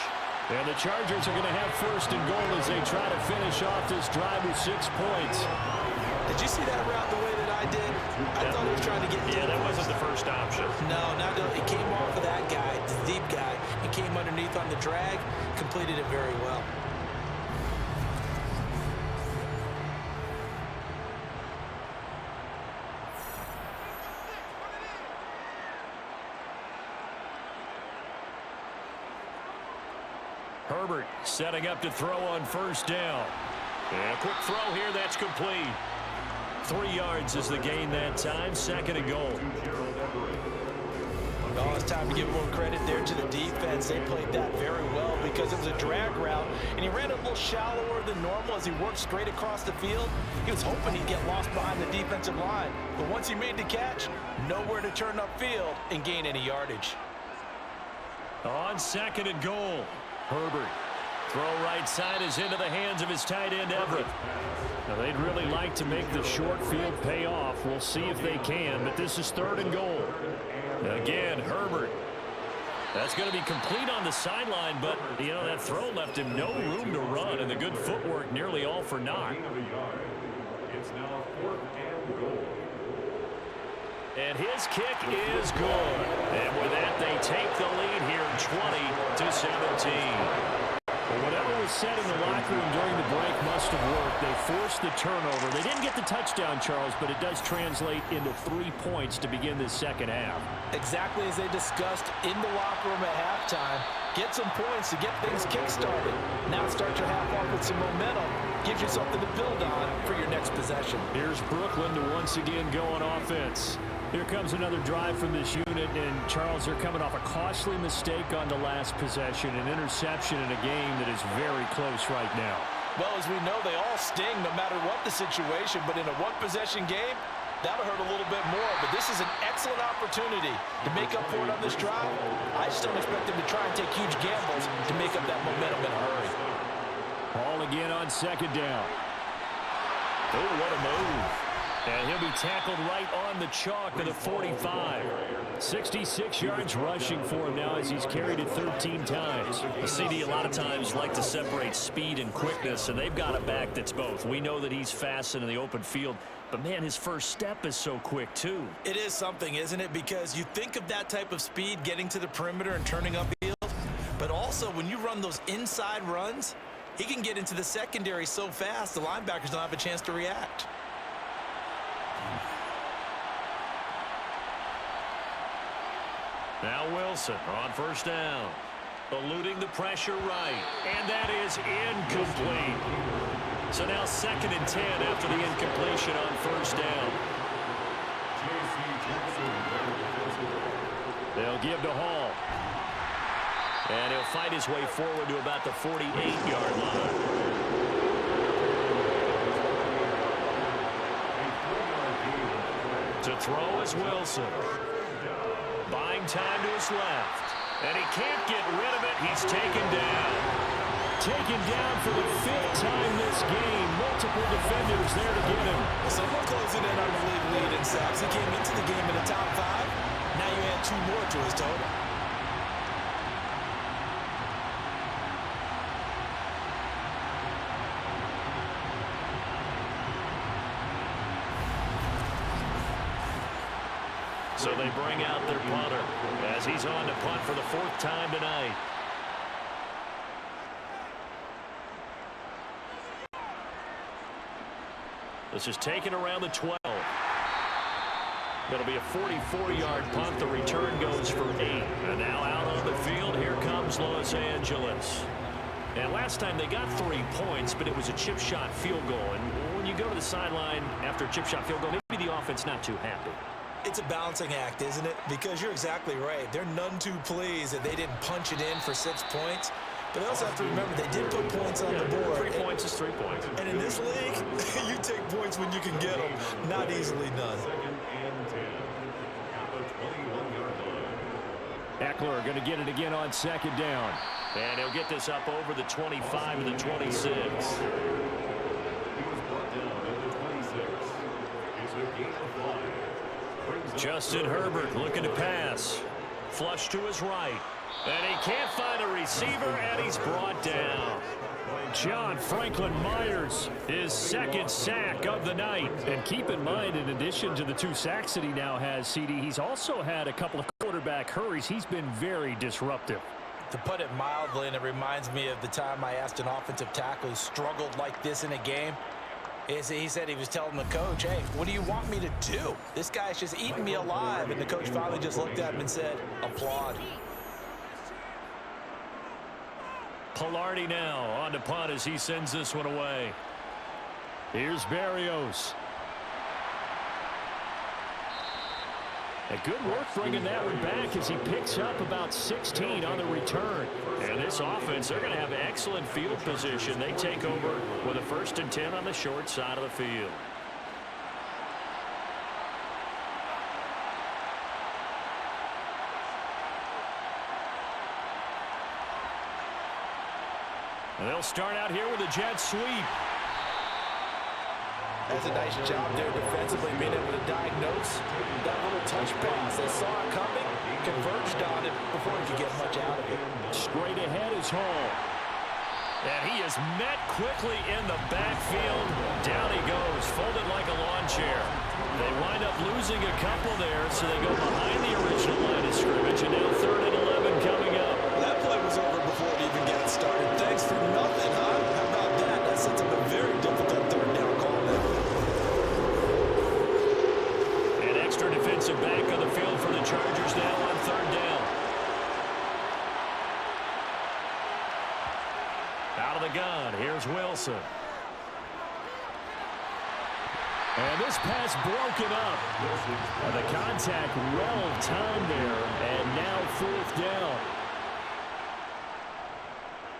And the Chargers are going to have 1st and goal as they try to finish off this drive with 6 points. Did you see that route the way that I did? I thought he was trying to get... Yeah, that wasn't the first option. No, it came off of that guy, the deep guy, and came underneath on the drag, completed it very well. Herbert setting up to throw on 1st down. And a quick throw here, that's complete. 3 yards is the gain that time, 2nd and goal. Well, it's time to give more credit there to the defense. They played that very well because it was a drag route, and he ran a little shallower than normal as he worked straight across the field. He was hoping he'd get lost behind the defensive line, but once he made the catch, nowhere to turn upfield and gain any yardage. On 2nd and goal, Herbert Throw right side is into the hands of his tight end, Everett. Now, they'd really like to make the short field pay off. We'll see if they can, but this is 3rd and goal. Again, Herbert. That's going to be complete on the sideline, but, you know, that throw left him no room to run, and the good footwork nearly all for naught. It's now 4th and goal. And his kick is good. And with that, they take the lead here 20-17. Well, whatever was said in the locker room during the break must have worked. They forced the turnover. They didn't get the touchdown, Charles, but it does translate into 3 points to begin this second half. Exactly as they discussed in the locker room at halftime. Get some points to get things kick-started. Now start your half off with some momentum. Gives you something to build on for your next possession. Here's Brooklyn to once again go on offense. Here comes another drive from this unit, and Charles, they're coming off a costly mistake on the last possession, an interception in a game that is very close right now. Well, as we know, they all sting no matter what the situation, but in a one-possession game, that'll hurt a little bit more. But this is an excellent opportunity to make up for it on this drive. I just don't expect them to try and take huge gambles to make up that momentum in a hurry. Ball again on 2nd down. Oh, what a move. And he'll be tackled right on the chalk of the 45. 66 yards rushing for him now as he's carried it 13 times. The CD a lot of times like to separate speed and quickness, and they've got a back that's both. We know that he's fast and in the open field, but, man, his first step is so quick, too. It is something, isn't it? Because you think of that type of speed getting to the perimeter and turning upfield, but also when you run those inside runs, he can get into the secondary so fast the linebackers don't have a chance to react. Now Wilson on 1st down. Eluding the pressure right. And that is incomplete. So now 2nd and 10 after the incompletion on 1st down. They'll give to Hall. And he'll fight his way forward to about the 48-yard line. To throw is Wilson. Buying time to his left. And he can't get rid of it. He's taken down. Taken down for the 5th time this game. Multiple defenders there to get him. Someone closing in on the league in sacks. He came into the game in the top 5. Now you add 2 more to his total. So they bring out their punter as he's on to punt for the 4th time tonight. This is taken around the 12. It'll be a 44-yard punt. The return goes for 8. And now out on the field, here comes Los Angeles. And last time they got 3 points, but it was a chip shot field goal. And when you go to the sideline after a chip shot field goal, maybe the offense not too happy. It's a balancing act, isn't it? Because you're exactly right. They're none too pleased that they didn't punch it in for 6 points. But they also have to remember they did put points on the board. 3 points is 3 points. And in this league, you take points when you can get them. Not easily done. 2nd and 10 at the 21-yard line. Eckler going to get it again on 2nd down. And he'll get this up over the 25 and the 26. He was brought down at the 26. It's a gain of 5. Justin Herbert looking to pass. Flush to his right. And he can't find a receiver, and he's brought down. John Franklin Myers, his 2nd sack of the night. And keep in mind, in addition to the 2 sacks that he now has, CD, he's also had a couple of quarterback hurries. He's been very disruptive. To put it mildly, and it reminds me of the time I asked an offensive tackle who struggled like this in a game. He said he was telling the coach, hey, what do you want me to do? This guy's just eating me alive. And the coach finally just looked at him and said, applaud. Pilardi now on to punt as he sends this one away. Here's Berrios. A good work bringing that one back as he picks up about 16 on the return. And this offense, they're going to have excellent field position. They take over with a 1st and 10 on the short side of the field. And they'll start out here with a jet sweep. That's a nice job there defensively, being able to diagnose that little touch pass. They saw it coming, converged on it before he could get much out of it. Straight ahead is Hall. And he is met quickly in the backfield. Down he goes, folded like a lawn chair. They wind up losing a couple there, so they go behind the original line of scrimmage, and now 3rd and 11 coming up. That play was over before it even got started. Thanks for nothing, huh? How about that? That sets up a very difficult 3rd down call now. An extra defensive back on the field for the Chargers now on 3rd down. Out of the gun, here's Wilson. And this pass broken up. The contact well timed there, and now 4th down.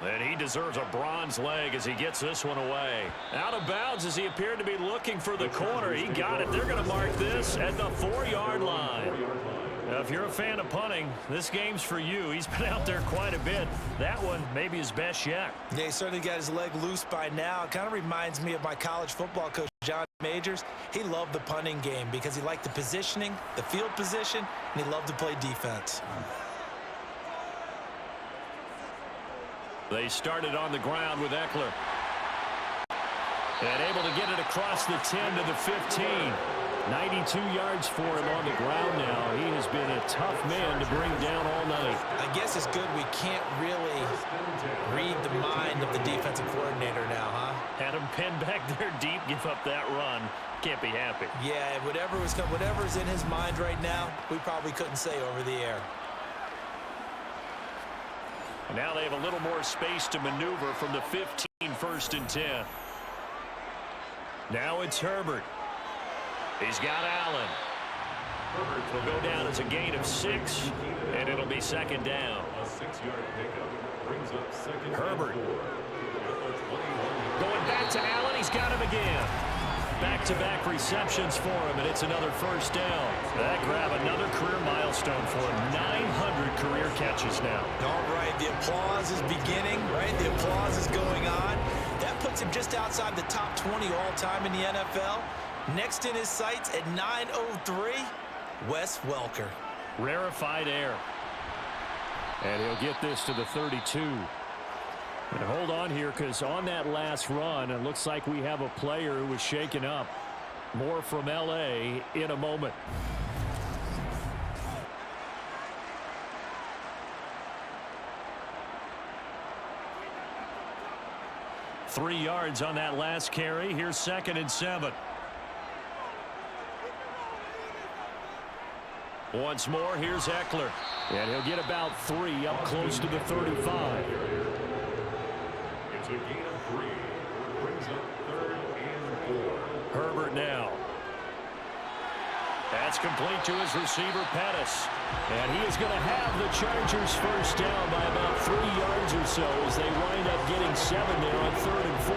And he deserves a bronze leg as he gets this one away. Out of bounds as he appeared to be looking for the corner. He got it. They're going to mark this at the 4-yard line. Now, if you're a fan of punting, this game's for you. He's been out there quite a bit. That one maybe his best yet. Yeah, he certainly got his leg loose by now. It kind of reminds me of my college football coach, John Majors. He loved the punting game because he liked the positioning, the field position, and he loved to play defense. They started on the ground with Eckler. And able to get it across the 10 to the 15. 92 yards for him on the ground now. He has been a tough man to bring down all night. I guess it's good we can't really read the mind of the defensive coordinator now, huh? Had him pinned back there deep, give up that run. Can't be happy. Yeah, whatever's in his mind right now, we probably couldn't say over the air. And now they have a little more space to maneuver from the 15, 1st and 10. Now it's Herbert. He's got Allen. Herbert will go down as a gain of 6, and it'll be 2nd down. A 6-yard pickup brings up 2nd. Herbert. Going back to Allen. He's got him again. Back-to-back receptions for him, and it's another 1st down. That grab another career milestone for him. 900 career catches now. All right, the applause is beginning, right? The applause is going on. That puts him just outside the top 20 all-time in the NFL. Next in his sights at 903, Wes Welker. Rarefied air. And he'll get this to the 32. And hold on here, because on that last run, it looks like we have a player who was shaken up. More from L.A. in a moment. Three yards on that last carry. Here's 2nd and 7. Once more, here's Eckler. And he'll get about 3 up close to the 35. It's a gain of 3. Brings up 3rd and 4. Herbert now. That's complete to his receiver, Pettis. And he is going to have the Chargers 1st down by about 3 yards or so as they wind up getting 7 there on 3rd and 4.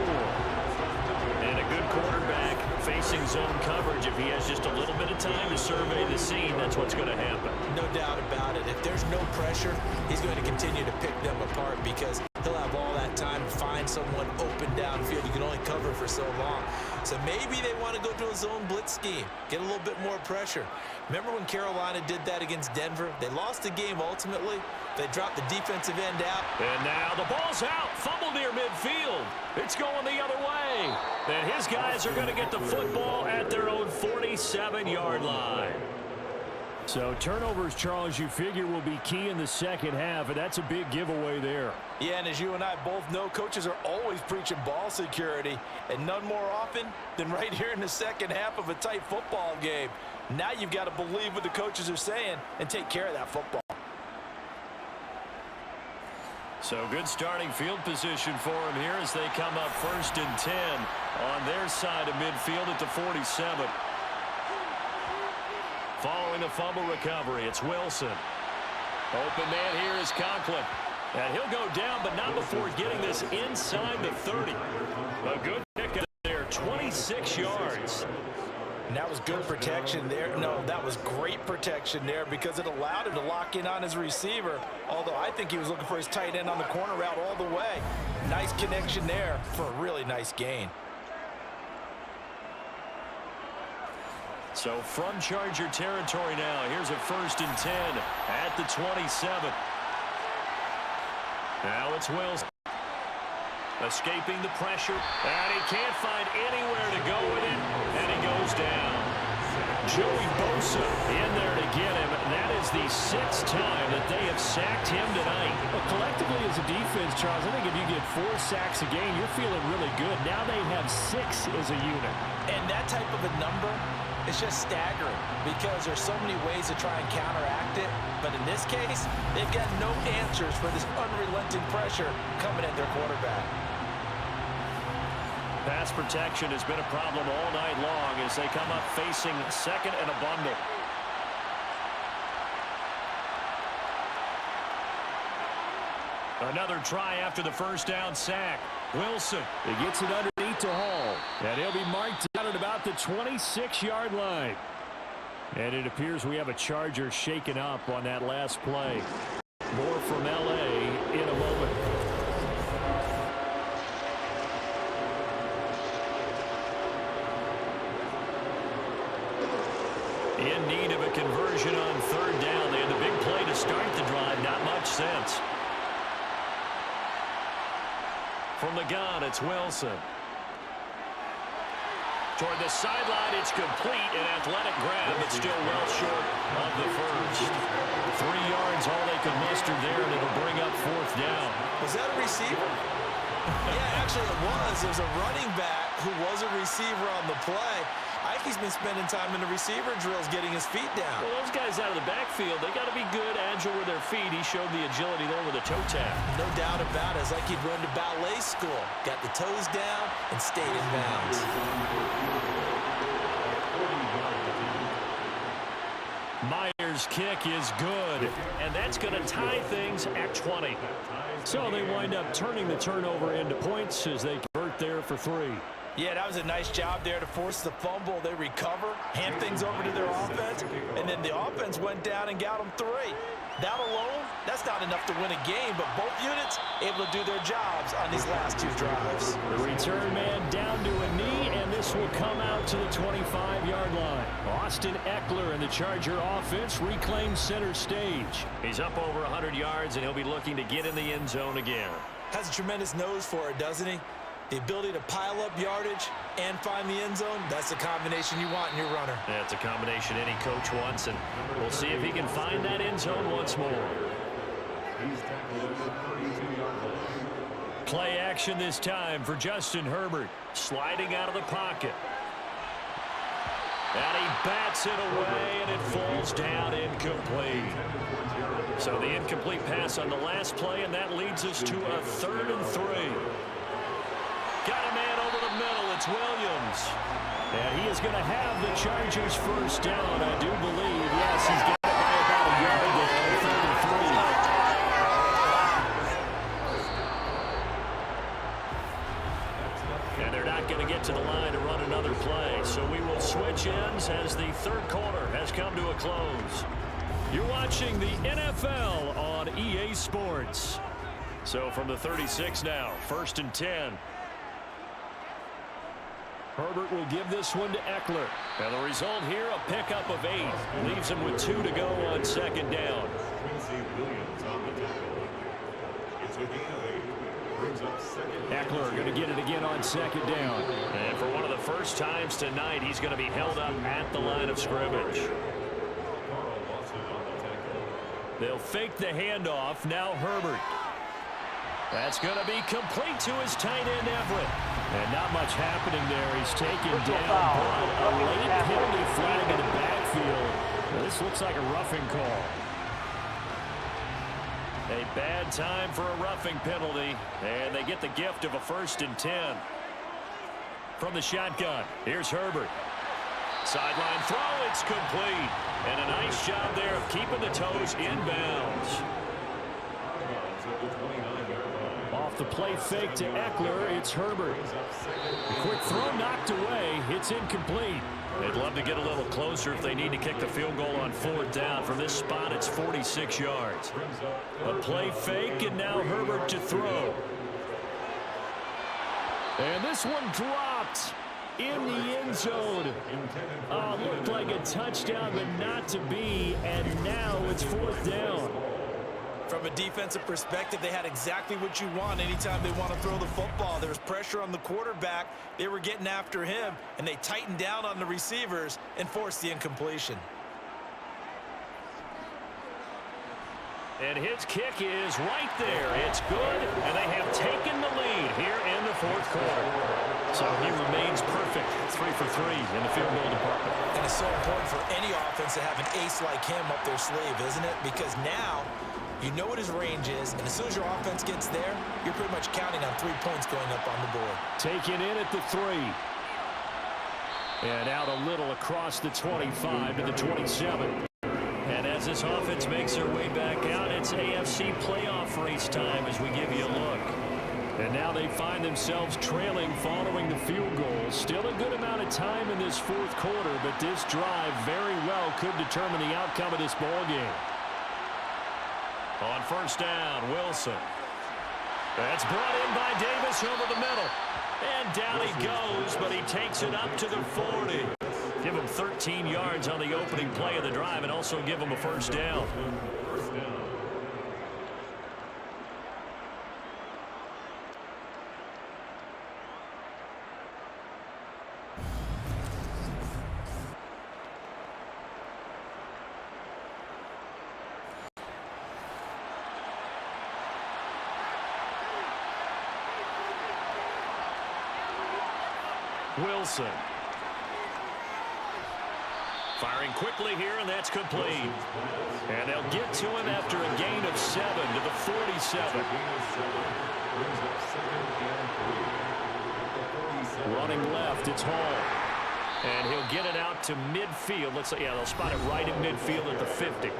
And a good quarterback facing zone coverage. If he has just a little bit of time to survey the scene, that's what's going to happen. No doubt about it. If there's no pressure, he's going to continue to pick them apart because he'll have all that time to find someone open downfield. He can only cover for so long. So maybe they want to go to a zone blitz scheme, get a little bit more pressure. Remember when Carolina did that against Denver? They lost the game ultimately. They dropped the defensive end out. And now the ball's out. Fumble near midfield. It's going the other way. And his guys are going to get the football at their own 47-yard line. So turnovers, Charles, you figure will be key in the second half, and that's a big giveaway there. Yeah, and as you and I both know, coaches are always preaching ball security, and none more often than right here in the second half of a tight football game. Now you've got to believe what the coaches are saying and take care of that football. So good starting field position for him here as they come up 1st and 10 on their side of midfield at the 47. Following the fumble recovery, it's Wilson. Open man here is Conklin. And he'll go down, but not before getting this inside the 30. A good pick up there, 26 yards. And that was good protection there. No, that was great protection there because it allowed him to lock in on his receiver, although I think he was looking for his tight end on the corner route all the way. Nice connection there for a really nice gain. So from Charger territory now, here's a 1st and 10 at the 27. Now it's Wills escaping the pressure, and he can't find anywhere to go with it, and he goes down. Joey Bosa in there to get him. That is the 6th time that they have sacked him tonight. Well, collectively as a defense, Charles, I think if you get 4 sacks a game, you're feeling really good. Now they have 6 as a unit. And that type of a number, it's just staggering because there's so many ways to try and counteract it. But in this case, they've got no answers for this unrelenting pressure coming at their quarterback. Pass protection has been a problem all night long as they come up facing 2nd and a bundle. Another try after the 1st down sack. Wilson. He gets it underneath to Hall. And he'll be marked out at about the 26-yard line. And it appears we have a Charger shaken up on that last play. More from L.A. in a moment. In need of a conversion on 3rd down. They had the big play to start the drive. Not much sense. From the gun, it's Wilson. Toward the sideline, it's complete. An athletic grab, but still well short of the 1st. 3 yards, all they could muster there, and it'll bring up 4th down. Was that a receiver? Yeah, actually it was. It was a running back who was a receiver on the play. Ike's been spending time in the receiver drills getting his feet down. Well, those guys out of the backfield, they got to be good, agile with their feet. He showed the agility there with a toe tap. No doubt about it. It's like he'd run to ballet school. Got the toes down and stayed in bounds. Myers' kick is good, and that's going to tie things at 20. So they wind up turning the turnover into points as they convert there for 3. Yeah, that was a nice job there to force the fumble. They recover, hand things over to their offense, and then the offense went down and got them 3. That alone, that's not enough to win a game, but both units able to do their jobs on these last 2 drives. The return man down to a knee, and this will come out to the 25-yard line. Austin Eckler and the Charger offense reclaim center stage. He's up over 100 yards, and he'll be looking to get in the end zone again. Has a tremendous nose for it, doesn't he? The ability to pile up yardage and find the end zone, that's the combination you want in your runner. That's a combination any coach wants, and we'll see if he can find that end zone once more. Play action this time for Justin Herbert. Sliding out of the pocket. And he bats it away, and it falls down incomplete. So the incomplete pass on the last play, and that leads us to a 3rd and 3. Got a man over the middle. It's Williams. And he is going to have the Chargers 1st down, I do believe. Yes, he's got it by about a yard there. 3rd and 3. And they're not going to get to the line to run another play. So we will switch ends as the 3rd quarter has come to a close. You're watching the NFL on EA Sports. So from the 36 now, 1st and 10. Herbert will give this one to Eckler. And the result here, a pickup of 8. Leaves him with 2 to go on 2nd down. Eckler going to get it again on 2nd down. And for one of the first times tonight, he's going to be held up at the line of scrimmage. They'll fake the handoff. Now Herbert. That's going to be complete to his tight end, Everett. And not much happening there. He's taken down. A late penalty flag in the backfield. This looks like a roughing call. A bad time for a roughing penalty. And they get the gift of a 1st and 10. From the shotgun, here's Herbert. Sideline throw, it's complete. And a nice job there of keeping the toes in bounds. Off the play fake to Eckler, it's Herbert. The quick throw knocked away. It's incomplete. They'd love to get a little closer if they need to kick the field goal on 4th down. From this spot, it's 46 yards. A play fake, and now Herbert to throw. And this one dropped in the end zone. Looked like a touchdown, but not to be. And now it's 4th down. From a defensive perspective, they had exactly what you want anytime they want to throw the football. There was pressure on the quarterback. They were getting after him, and they tightened down on the receivers and forced the incompletion. And his kick is right there. It's good, and they have taken the lead here in the 4th quarter. So he remains perfect, 3 for 3 in the field goal department. And it's so important for any offense to have an ace like him up their sleeve, isn't it? Because now you know what his range is, and as soon as your offense gets there, you're pretty much counting on 3 points going up on the board. Taken in at the 3. And out a little across the 25 to the 27. And as this offense makes their way back out, it's AFC playoff race time as we give you a look. And now they find themselves trailing following the field goal. Still a good amount of time in this 4th quarter, but this drive very well could determine the outcome of this ball game. On 1st down, Wilson. That's brought in by Davis over the middle. And down he goes, but he takes it up to the 40. Give him 13 yards on the opening play of the drive and also give him a 1st down. Wilson. Firing quickly here, and that's complete. And they'll get to him after a gain of 7 to the 47. Running left, it's Hall. And he'll get it out to midfield. Let's say, yeah, they'll spot it right in midfield at the 50.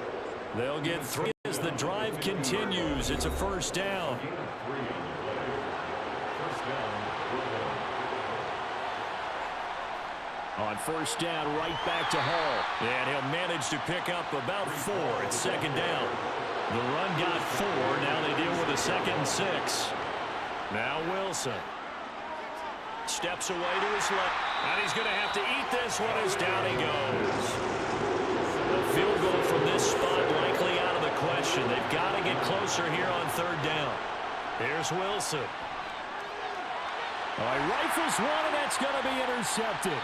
They'll get 3 as the drive continues. It's a 1st down. On 1st down, right back to Hall. And he'll manage to pick up about 4. It's 2nd down. The run got 4. Now they deal with a 2nd and 6. Now Wilson. Steps away to his left. And he's going to have to eat this one as down he goes. A field goal from this spot likely out of the question. They've got to get closer here on 3rd down. Here's Wilson. All right, rifles one, and that's going to be intercepted.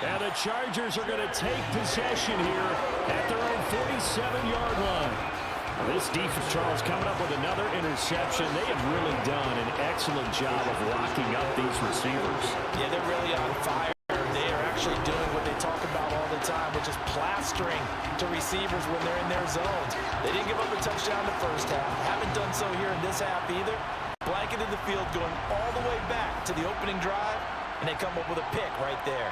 And the Chargers are going to take possession here at their own 47-yard line. This defense, Charles, coming up with another interception. They have really done an excellent job of locking up these receivers. Yeah, they're really on fire. They are actually doing what they talk about all the time, which is plastering to receivers when they're in their zones. They didn't give up a touchdown in the 1st half. Haven't done so here in this half either. Blanketed the field going all the way back to the opening drive, and they come up with a pick right there.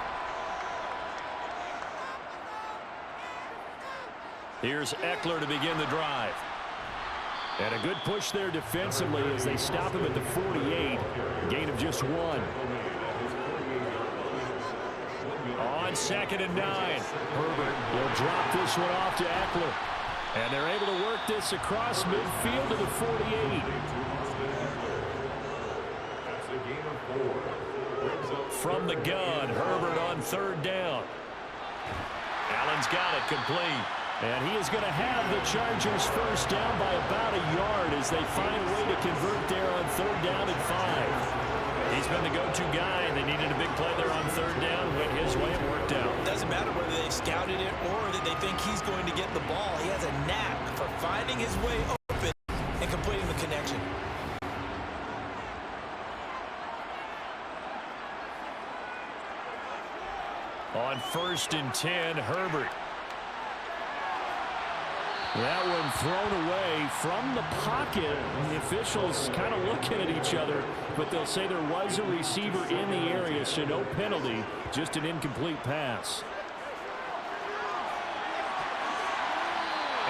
Here's Eckler to begin the drive. And a good push there defensively as they stop him at the 48. Gain of just 1. On 2nd and 9. Herbert will drop this one off to Eckler. And they're able to work this across midfield to the 48. From the gun, Herbert on 3rd down. Allen's got it complete. And he is going to have the Chargers 1st down by about a yard as they find a way to convert there on 3rd down and 5. He's been the go-to guy. They needed a big play there on 3rd down. Went his way and worked out. Doesn't matter whether they scouted it or that they think he's going to get the ball. He has a knack for finding his way open and completing the connection. On 1st and 10, Herbert. That one thrown away from the pocket. The officials kind of looking at each other, but they'll say there was a receiver in the area, so no penalty, just an incomplete pass.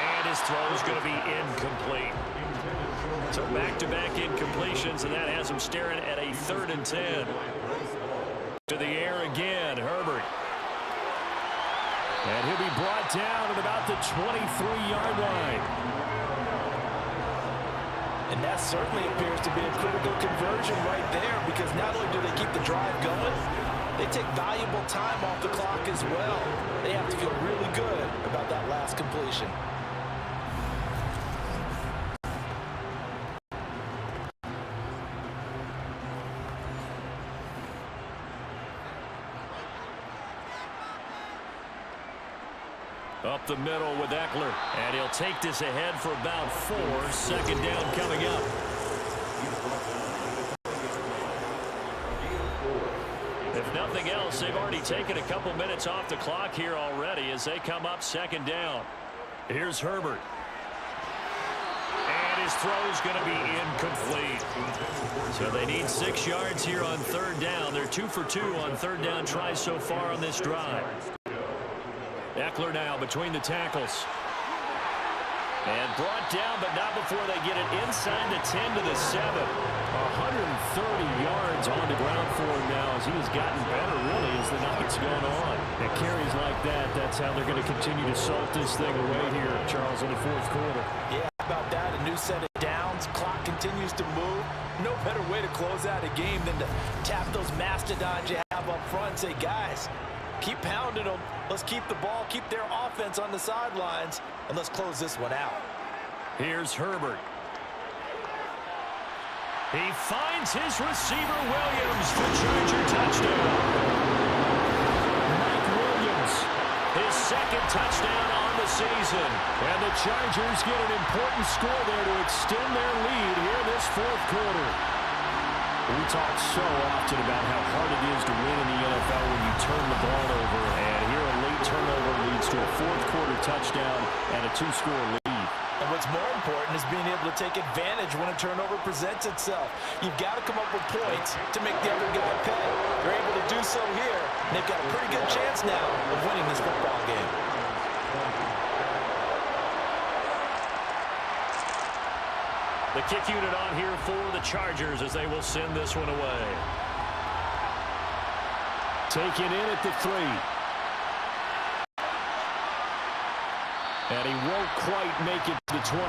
And his throw is going to be incomplete. So back-to-back incompletions, and that has him staring at a 3rd and 10. To the air again, Herbert. And he'll be brought down at about the 23-yard line. And that certainly appears to be a critical conversion right there, because not only do they keep the drive going, they take valuable time off the clock as well. They have to feel really good about that last completion. Up the middle with Eckler, and he'll take this ahead for about 4. Second down coming up. If nothing else, they've already taken a couple minutes off the clock here already as they come up second down. Here's Herbert. And his throw's going to be incomplete. So they need 6 yards here on third down. They're 2 for 2 on third down tries so far on this drive. Eckler now between the tackles. And brought down, but not before they get it inside the 10 to the 7. 130 yards on the ground for him now as he has gotten better, really, as the night's gone on. And carries like that, that's how they're going to continue to salt this thing away here, Charles, in the fourth quarter. Yeah, how about that? A new set of downs. Clock continues to move. No better way to close out a game than to tap those mastodons you have up front and say, guys, keep pounding them. Let's keep the ball, keep their offense on the sidelines, and let's close this one out. Here's Herbert. He finds his receiver, Williams, for Charger touchdown. Mike Williams, his second touchdown on the season. And the Chargers get an important score there to extend their lead here this fourth quarter. We talk so often about how hard it is to win in the NFL when you turn the ball over. And here a late turnover leads to a fourth quarter touchdown and a 2-score lead. And what's more important is being able to take advantage when a turnover presents itself. You've got to come up with points to make the other guy pay. They're able to do so here, and they've got a pretty good chance now of winning this football game. The kick unit on here for the Chargers as they will send this one away. Taken in at the 3. And he won't quite make it to the 25.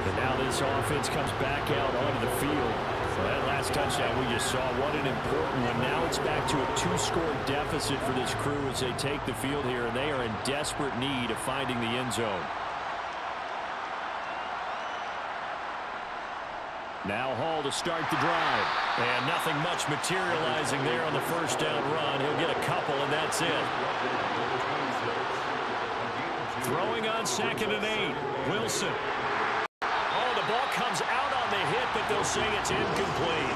And now this offense comes back out onto the field. For that last touchdown we just saw, what an important one. Now it's back to a 2-score deficit for this crew as they take the field here, and they are in desperate need of finding the end zone. Now Hall to start the drive. And nothing much materializing there on the first down run. He'll get a couple, and that's it. Throwing on 2nd and 8. Wilson. Oh, the ball comes out on the hit, but they'll say it's incomplete.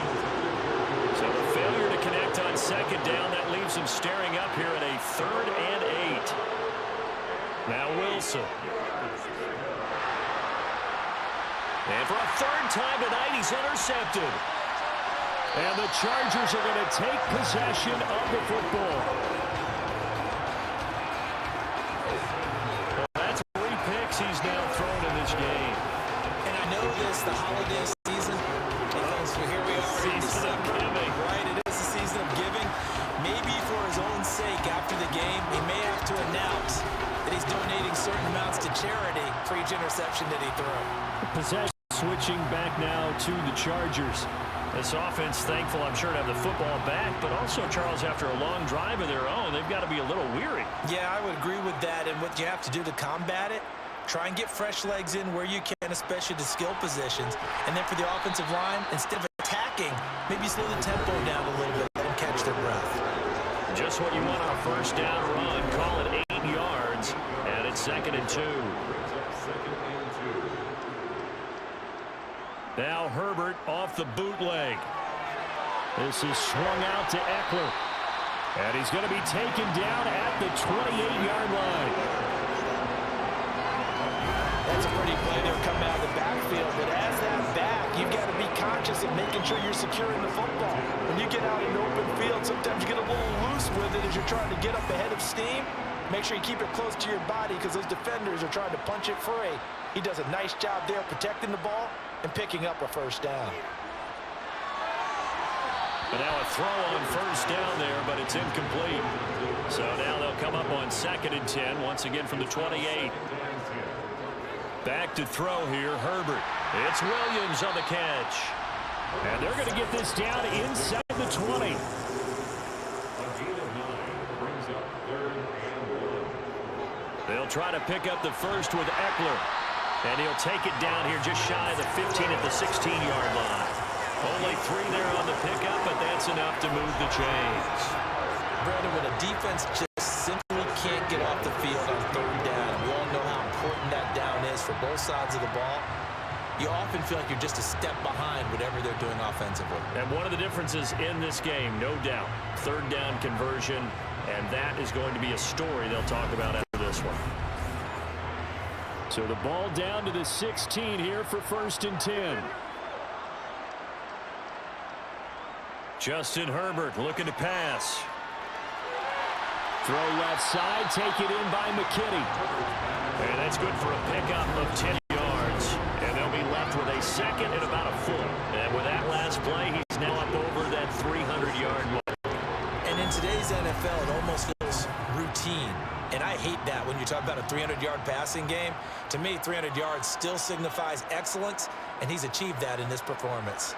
So the failure to connect on 2nd down, that leaves him staring up here at a 3rd and 8. Now Wilson. And for a 3rd time tonight, he's intercepted. And the Chargers are going to take possession of the football. Well, that's 3 picks he's now thrown in this game. And I know this, the holiday season, because here we are in December, right? It is the season of giving. Maybe for his own sake after the game, he may have to announce that he's donating certain amounts to charity for each interception that he threw. Possession. Switching back now to the Chargers. This offense thankful, I'm sure, to have the football back, but also, Charles, after a long drive of their own, they've got to be a little weary. Yeah, I would agree with that, and what you have to do to combat it, try and get fresh legs in where you can, especially the skill positions, and then for the offensive line, instead of attacking, maybe slow the tempo down a little bit, let them catch their breath. Just what you want on a first down run. Call it 8 yards, and it's 2nd and 2. Now Herbert off the bootleg. This is swung out to Eckler. And he's going to be taken down at the 28-yard line. That's a pretty play there coming out of the backfield. But as that back, you've got to be conscious of making sure you're securing the football. When you get out in the open field, sometimes you get a little loose with it as you're trying to get up ahead of steam. Make sure you keep it close to your body because those defenders are trying to punch it free. He does a nice job there protecting the ball and picking up a first down. And now a throw on first down there, but it's incomplete. So now they'll come up on 2nd and 10, once again from the 28. Back to throw here, Herbert. It's Williams on the catch. And they're going to get this down inside the 20. They'll try to pick up the first with Eckler. And he'll take it down here just shy of the 15 at the 16-yard line. Only 3 there on the pickup, but that's enough to move the chains. Brandon, when a defense just simply can't get off the field on 3rd down, we all know how important that down is for both sides of the ball. You often feel like you're just a step behind whatever they're doing offensively. And one of the differences in this game, no doubt, 3rd down conversion, and that is going to be a story they'll talk about after this one. So the ball down to the 16 here for 1st and 10. Justin Herbert looking to pass. Throw left side, take it in by McKinney. And that's good for a pickup of 10 yards. And they'll be left with a 2nd and about a foot. And with that last play, he's now up over that 300-yard mark. And in today's NFL, it almost feels routine. And I hate that when you talk about a 300-yard passing game. To me, 300 yards still signifies excellence, and he's achieved that in this performance.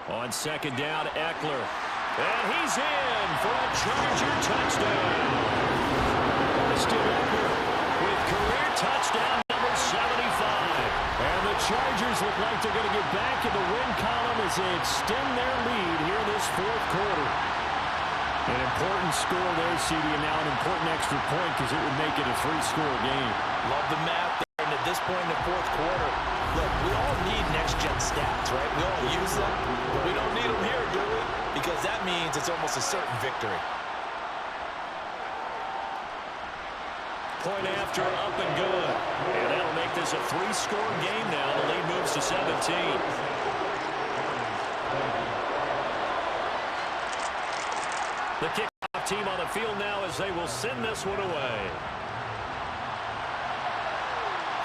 On 2nd down, Eckler. And he's in for a Charger touchdown. Austin Eckler with career touchdown number 75. And the Chargers look like they're going to get back in the win column as they extend their lead here in this 4th quarter. An important score there, CD, and now an important extra point because it would make it a 3-score game. Love the math there. And at this point in the 4th quarter, look, we all need next-gen stats, right? We all use them, but we don't need them here, do we? Because that means it's almost a certain victory. Point after, up and good. And that'll make this a 3-score game now. The lead moves to 17. The kickoff team on the field now as they will send this one away.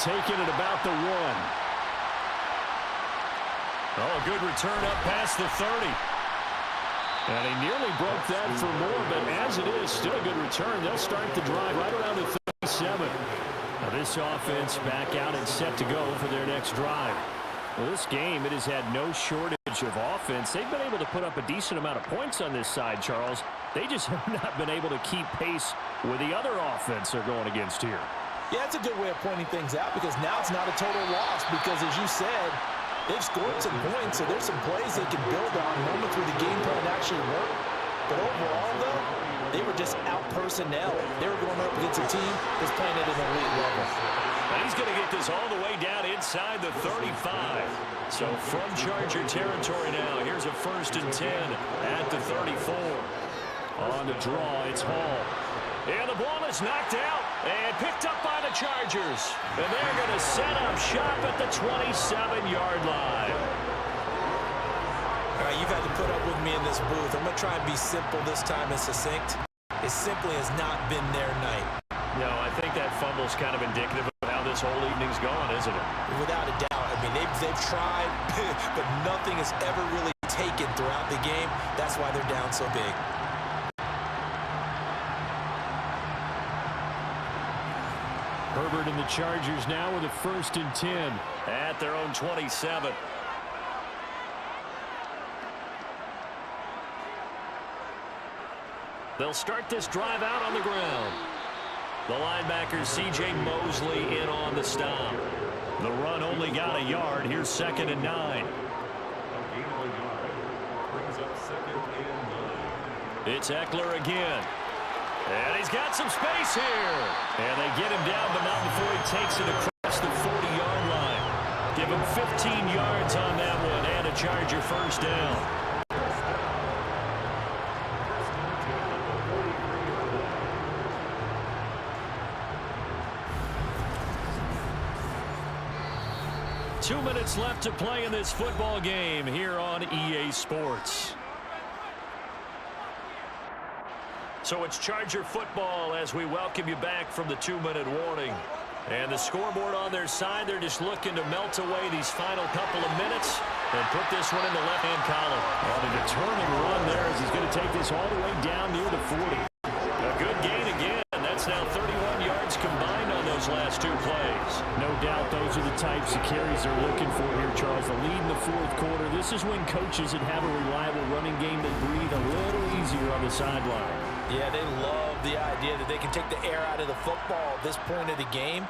Taking it about the 1. Oh, good return up past the 30. And he nearly broke that for more, but as it is, still a good return. They'll start the drive right around the 37. Now this offense back out and set to go for their next drive. Well, this game, it has had no shortage of offense. They've been able to put up a decent amount of points on this side, Charles. They just have not been able to keep pace with the other offense they're going against here. Yeah, that's a good way of pointing things out because now it's not a total loss because, as you said, they've scored some points, so there's some plays they can build on, moments where the game plan actually worked. But overall, though, they were just out-personnel. They were going up against a team that's playing at an elite level. And he's going to get this all the way down inside the 35. So from Charger territory now, here's a 1st and 10 at the 34. On the draw, it's Hall. And the ball is knocked out and picked up by the Chargers. And they're going to set up shop at the 27-yard line. All right, you've had to put up with me in this booth. I'm going to try and be simple this time and succinct. It simply has not been their night. No, I think that fumble's kind of indicative of how this whole evening's gone, isn't it? Without a doubt. I mean, they've tried, but nothing has ever really taken throughout the game. That's why they're down so big. Herbert and the Chargers now with a 1st and 10. At their own 27. They'll start this drive out on the ground. The linebacker, C.J. Mosley, in on the stop. The run only got a yard. Here's 2nd and 9. A gain of a yard brings up 2nd and 9. It's Eckler again. And he's got some space here. And they get him down, but not before he takes it across the 40-yard line. Give him 15 yards on that one and a Charger 1st down. Two minutes left to play in this football game here on EA Sports. So it's Charger football as we welcome you back from the 2-minute warning. And the scoreboard on their side, they're just looking to melt away these final couple of minutes And put this one in the left-hand column. And a determined run there as he's going to take this all the way down near the 40. A good gain again. That's now 31 yards combined on those last two plays. No doubt those are the types of carries they're looking for here, Charles. The lead in the fourth quarter. This is when coaches that have a reliable running game that breathe a little easier on the sideline. Yeah, they love the idea that they can take the air out of the football at this point of the game.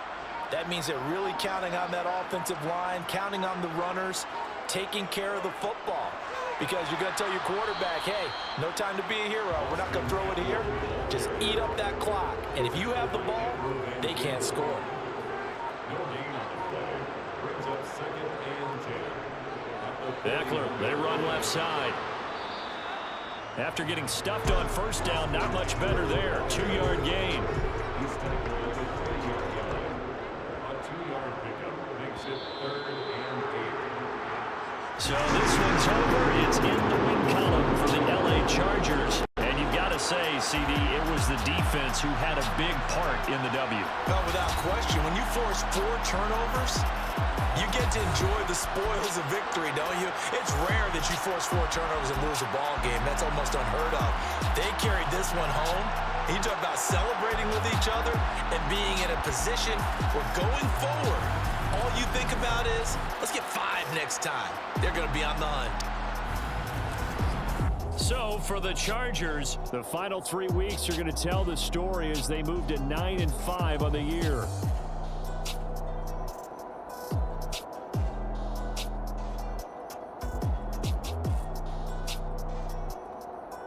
That means they're really counting on that offensive line, counting on the runners, taking care of the football. Because you're going to tell your quarterback, hey, no time to be a hero. We're not going to throw it here. Just eat up that clock. And if you have the ball, they can't score. No gain on the play. Brings up 2nd and 10. Eckler, they run left side. After getting stuffed on first down, not much better there. 2-yard gain. He's tackled at the 3-yard line. A 2-yard pickup makes it 3rd and 8. So this one's over. It's in the win column for the LA Chargers. And you've got to say, CD, it was the defense who had a big part in the W. Well, without question, when you force 4 turnovers, you get to enjoy the spoils of victory, don't you? It's rare that you force 4 turnovers and lose a ball game. That's almost unheard of. They carried this one home. You talk about celebrating with each other and being in a position where going forward, all you think about is, let's get 5 next time. They're going to be on the hunt. So for the Chargers, the final 3 weeks are going to tell the story as they move to 9-5 on the year.